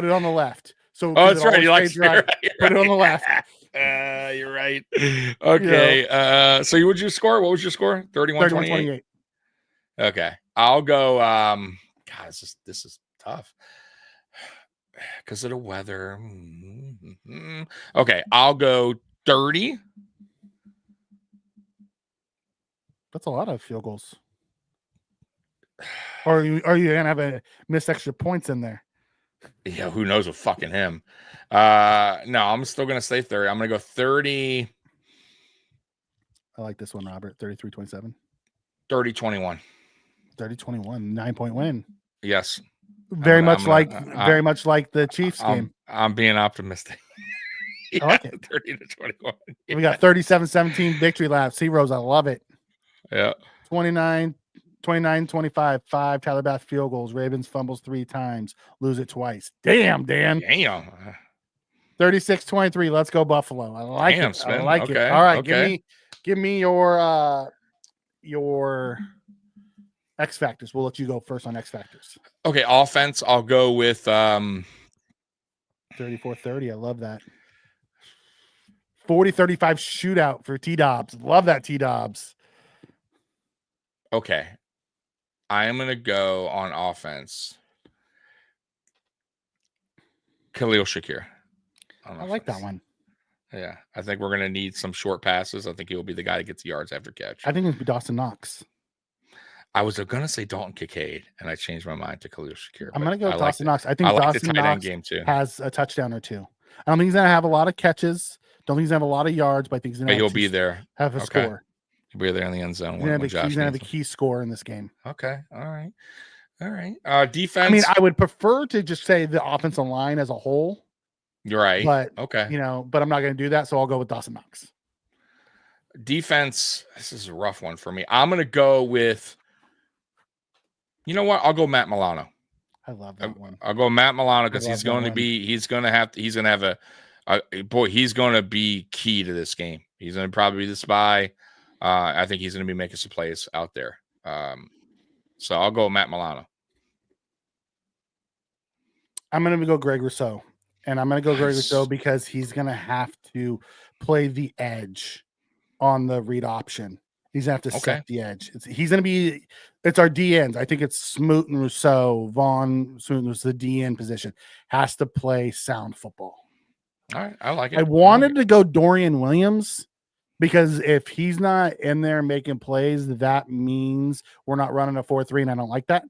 it on the left. So that's right. You like right. Put it on the left. You're right. Okay. So what would you score? What was your score? 31-28. Okay, I'll go. God, this is tough because of the weather. Okay, I'll go 30. That's a lot of field goals. Or are you gonna have a missed extra points in there? Yeah, who knows with fucking him. No, I'm still gonna say 30. I'm gonna go 30. I like this one, Robert. 33-27. 30-21. 30-21, 9-point win. Yes. Very much like the Chiefs game. I'm being optimistic. I like it. 30-21. Yeah. We got 37-17 victory laps. Heroes, I love it. Yeah. 29-25, 5 Tyler Bass field goals. Ravens fumbles 3 times, lose it twice. Damn, Dan. Damn. 36-23. Let's go Buffalo. I like it. Spin. I like it. All right, give me your X factors. We'll let you go first on X factors. Okay, offense. I'll go with 34-30. I love that. 40-35 shootout for T-Dobbs. Love that, T-Dobbs. Okay. I am going to go on offense. Khalil Shakir. I like that one. Yeah. I think we're going to need some short passes. I think he'll be the guy that gets yards after catch. I think it would be Dawson Knox. I was going to say Dalton Kincaid, and I changed my mind to Khalil Shakir. I'm going to go Dawson Knox. I think Dawson Knox has a touchdown or 2. I don't think he's going to have a lot of catches. Don't think he's going to have a lot of yards, but I think he's going to be there. Have a score. He'll be there in the end zone. He's going to have a key score in this game. Okay. All right. Defense. I mean, I would prefer to just say the offensive line as a whole. You're right. But, okay. But I'm not going to do that, so I'll go with Dawson Knox. Defense. This is a rough one for me. I'm going to go with, you know what? I'll go Matt Milano. I love that one. I'll go Matt Milano because he's going to be key to this game. He's going to probably be the spy. I think he's going to be making some plays out there. So I'll go Matt Milano. I'm going to go Greg Rousseau. And I'm going to go Greg Rousseau because he's going to have to play the edge on the read option. He's going to have to set the edge. It's our DNs. I think it's Smoot and Rousseau. Vaughn Smoot was the DN position. Has to play sound football. All right, I like it. I wanted to go Dorian Williams because if he's not in there making plays, that means we're not running a 4-3, and I don't like that.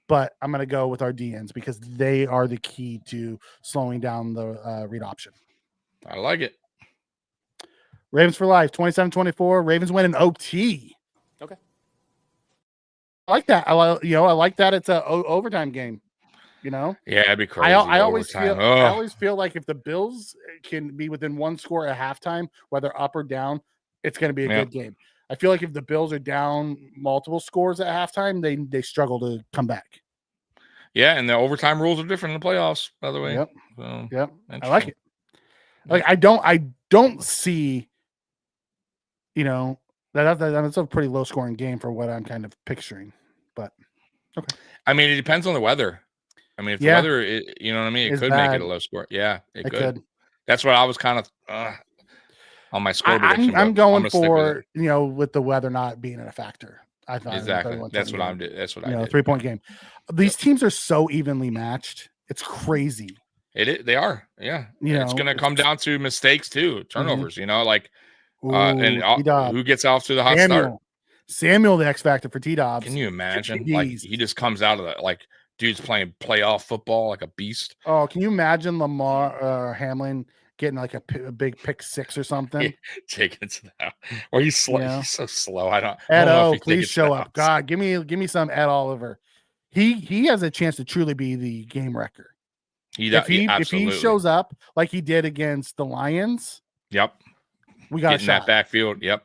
But I'm going to go with our DNs because they are the key to slowing down the read option. I like it. Ravens for life, 27-24. Ravens win in OT. Okay. I like that. I like that it's a overtime game. Yeah, it'd be crazy. I always feel like if the Bills can be within one score at halftime, whether up or down, it's going to be a good game. I feel like if the Bills are down multiple scores at halftime, they struggle to come back. Yeah, and the overtime rules are different in the playoffs, by the way. Yep. So, yep. I like it. Like I don't see, that's a pretty low scoring game for what I'm kind of picturing. But okay. I mean, it depends on the weather. I mean, if the weather, you know what I mean, it could make it a low score. Yeah, it could. That's what I was kind of on my score prediction. I'm going for with the weather not being a factor. I thought exactly. That's what I'm doing. That's what I did. 3-point game. These teams are so evenly matched. It's crazy. They are. Yeah. It's going to come down to mistakes too, turnovers. Who gets off to the hot start? Samuel, the X factor for T-Dobbs. Can you imagine? Like he just comes out of that dude's playing playoff football like a beast. Oh, can you imagine Lamar Hamlin getting like a big pick 6 or something? Taking it to that. Or he's slow. He's so slow. Ed O, please show up. God, give me some Ed Oliver. He has a chance to truly be the game wrecker. If he shows up like he did against the Lions, we got in that backfield. Yep.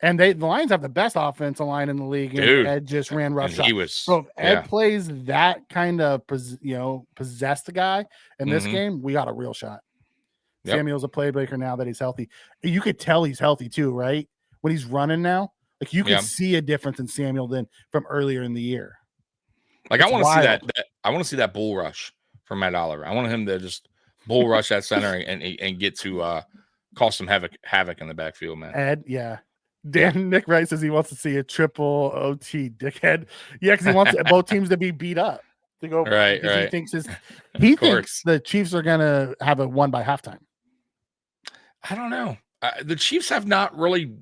And the Lions have the best offensive line in the league. And Ed just ran rough shot. So if Ed plays that kind of possessed guy in this game, we got a real shot. Yep. Samuel's a playmaker now that he's healthy. You could tell he's healthy too, right? When he's running now, like you can see a difference in Samuel than from earlier in the year. Like I want to see that. I want to see that bull rush from Matt Oliver. I want him to just bull rush that center and get to cause some havoc in the backfield, man. Ed, Nick Wright says he wants to see a triple OT, dickhead. Yeah, because he wants both teams to be beat up to go right. He thinks the Chiefs are gonna have a won by halftime. I don't know. The Chiefs have not really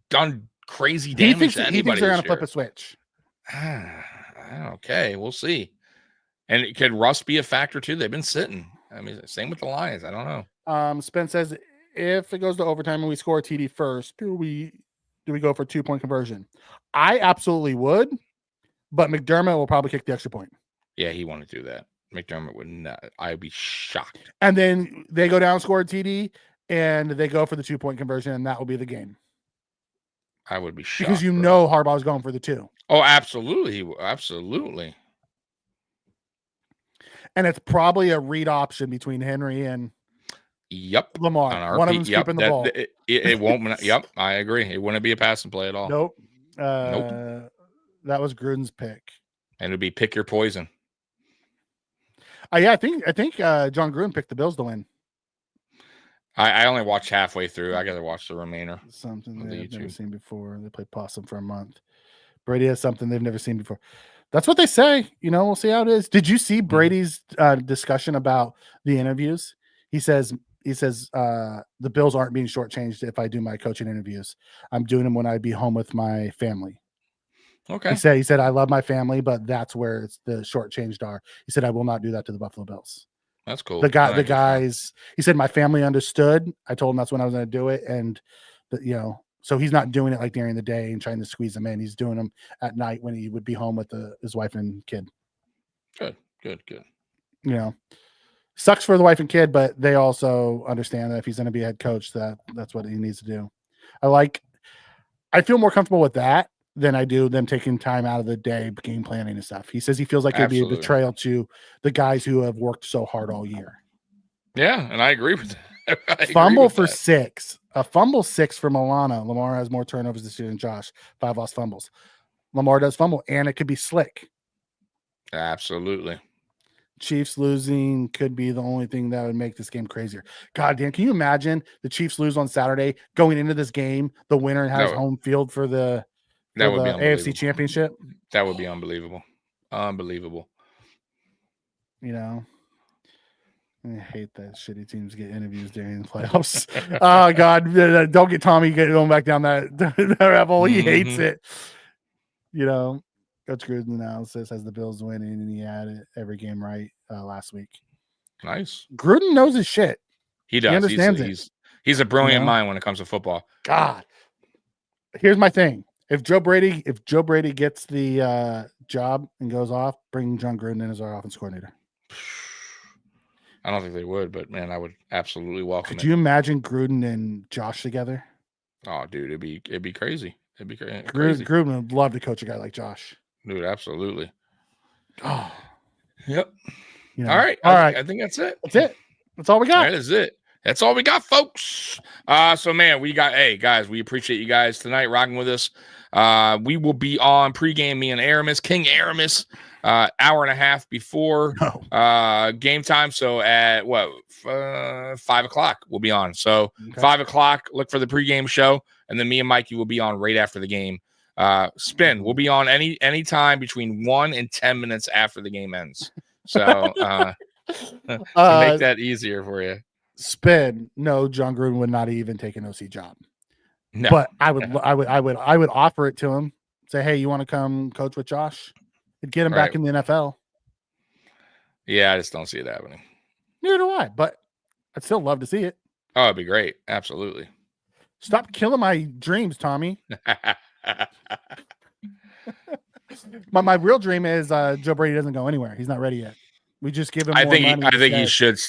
done crazy damage to anybody. He thinks they're gonna flip a switch. Okay, we'll see. And could Russ be a factor too? They've been sitting. I mean, same with the Lions. I don't know. Spence says if it goes to overtime and we score a TD first, do we go for 2-point conversion? I absolutely would, but McDermott will probably kick the extra point. Yeah, he won't do that. McDermott would not. I'd be shocked. And then they go down, score a TD, and they go for the 2-point conversion, and that will be the game. I would be shocked. Because Harbaugh's going for the 2. Oh, absolutely. Absolutely. And it's probably a read option between Henry and Lamar. One of them's keeping the ball. It won't. Yep, I agree. It wouldn't be a passing play at all. Nope. That was Gruden's pick. And it'd be pick your poison. I think John Gruden picked the Bills to win. I only watched halfway through. I got to watch the remainder. Something they've never seen before. They played possum for a month. Brady has something they've never seen before. That's what they say. We'll see how it is. Did you see Brady's discussion about the interviews? He says the Bills aren't being shortchanged if I do my coaching interviews. I'm doing them when I'd be home with my family. Okay. He said I love my family, but that's where it's the shortchanged are. He said I will not do that to the Buffalo Bills. That's cool. The guys. He said my family understood. I told him that's when I was going to do it, and so he's not doing it like during the day and trying to squeeze them in. He's doing them at night when he would be home with his wife and kid. Good. Sucks for the wife and kid, but they also understand that if he's going to be a head coach, that's what he needs to do. I feel more comfortable with that than I do them taking time out of the day, game planning and stuff. He says he feels like it'd be a betrayal to the guys who have worked so hard all year. Yeah, and I agree with that. Fumble for 6. A fumble 6 for Milana. Lamar has more turnovers this year than Josh. 5 lost fumbles. Lamar does fumble, and it could be slick. Absolutely. Chiefs losing could be the only thing that would make this game crazier. God damn, can you imagine the Chiefs lose on Saturday, going into this game, the winner has home field for the AFC Championship? That would be unbelievable. Unbelievable. I hate that shitty teams get interviews during the playoffs. Oh God, don't get Tommy going back down that rabbit hole. He hates it. You know, Coach Gruden's analysis has the Bills winning, and he had it every game right last week. Nice. Gruden knows his shit. He does. He understands he's a brilliant mind when it comes to football. God, here's my thing: if Joe Brady gets the job and goes off, bring John Gruden in as our offense coordinator. I don't think they would, but man, I would absolutely welcome it. Could you imagine Gruden and Josh together? Oh, dude, it'd be crazy. It'd be crazy. Gruden would love to coach a guy like Josh. Dude, absolutely. Oh, yep. You know, all right. I think that's it. That's it. That's all we got. That is it. That's all we got, folks. So, man, hey, guys, we appreciate you guys tonight rocking with us. We will be on pregame, me and Aramis, King Aramis, hour and a half before game time. So at 5 o'clock we'll be on. So 5 o'clock, look for the pregame show, and then me and Mikey will be on right after the game. Spin, we'll be on any time between 1 and 10 minutes after the game ends. So to make that easier for you. Spin, no, John Gruden would not even take an OC job. No. But I would offer it to him. Say, hey, you want to come coach with Josh? It'd get him back in the NFL. Yeah, I just don't see it happening. Neither do I, but I'd still love to see it. Oh, it'd be great. Absolutely. Stop killing my dreams, Tommy. my real dream is Joe Brady doesn't go anywhere. He's not ready yet. We just give him. I think he should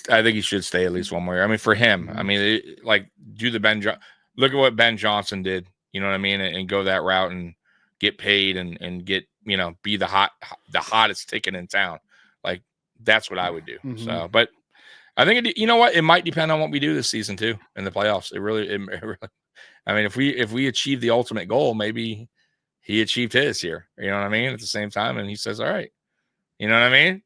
stay at least one more year. I mean, for him, I mean, do the look at what Ben Johnson did. You know what I mean, and go that route and get paid and get be the hottest ticket in town. Like that's what I would do. Mm-hmm. So, but I think it might depend on what we do this season too in the playoffs. It really. I mean, if we achieve the ultimate goal, maybe he achieved his here. You know what I mean? At the same time, and he says, "All right," you know what I mean?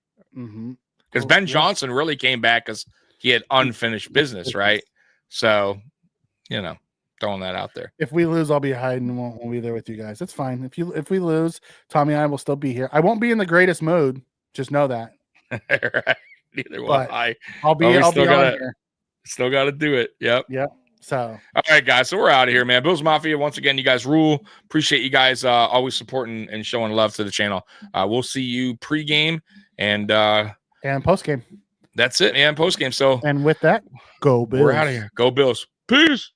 Because Ben Johnson really came back because he had unfinished business, right? So, throwing that out there. If we lose, I'll be hiding. Won't be there with you guys. That's fine. If we lose, Tommy and I will still be here. I won't be in the greatest mood. Just know that. Right. Neither will I. I'll be on here. Still got to do it. Yep. So, all right, guys. So we're out of here, man. Bills Mafia. Once again, you guys rule. Appreciate you guys always supporting and showing love to the channel. We'll see you pregame and postgame. That's it, man. Postgame. So, and with that, go Bills. We're out of here. Go Bills. Peace.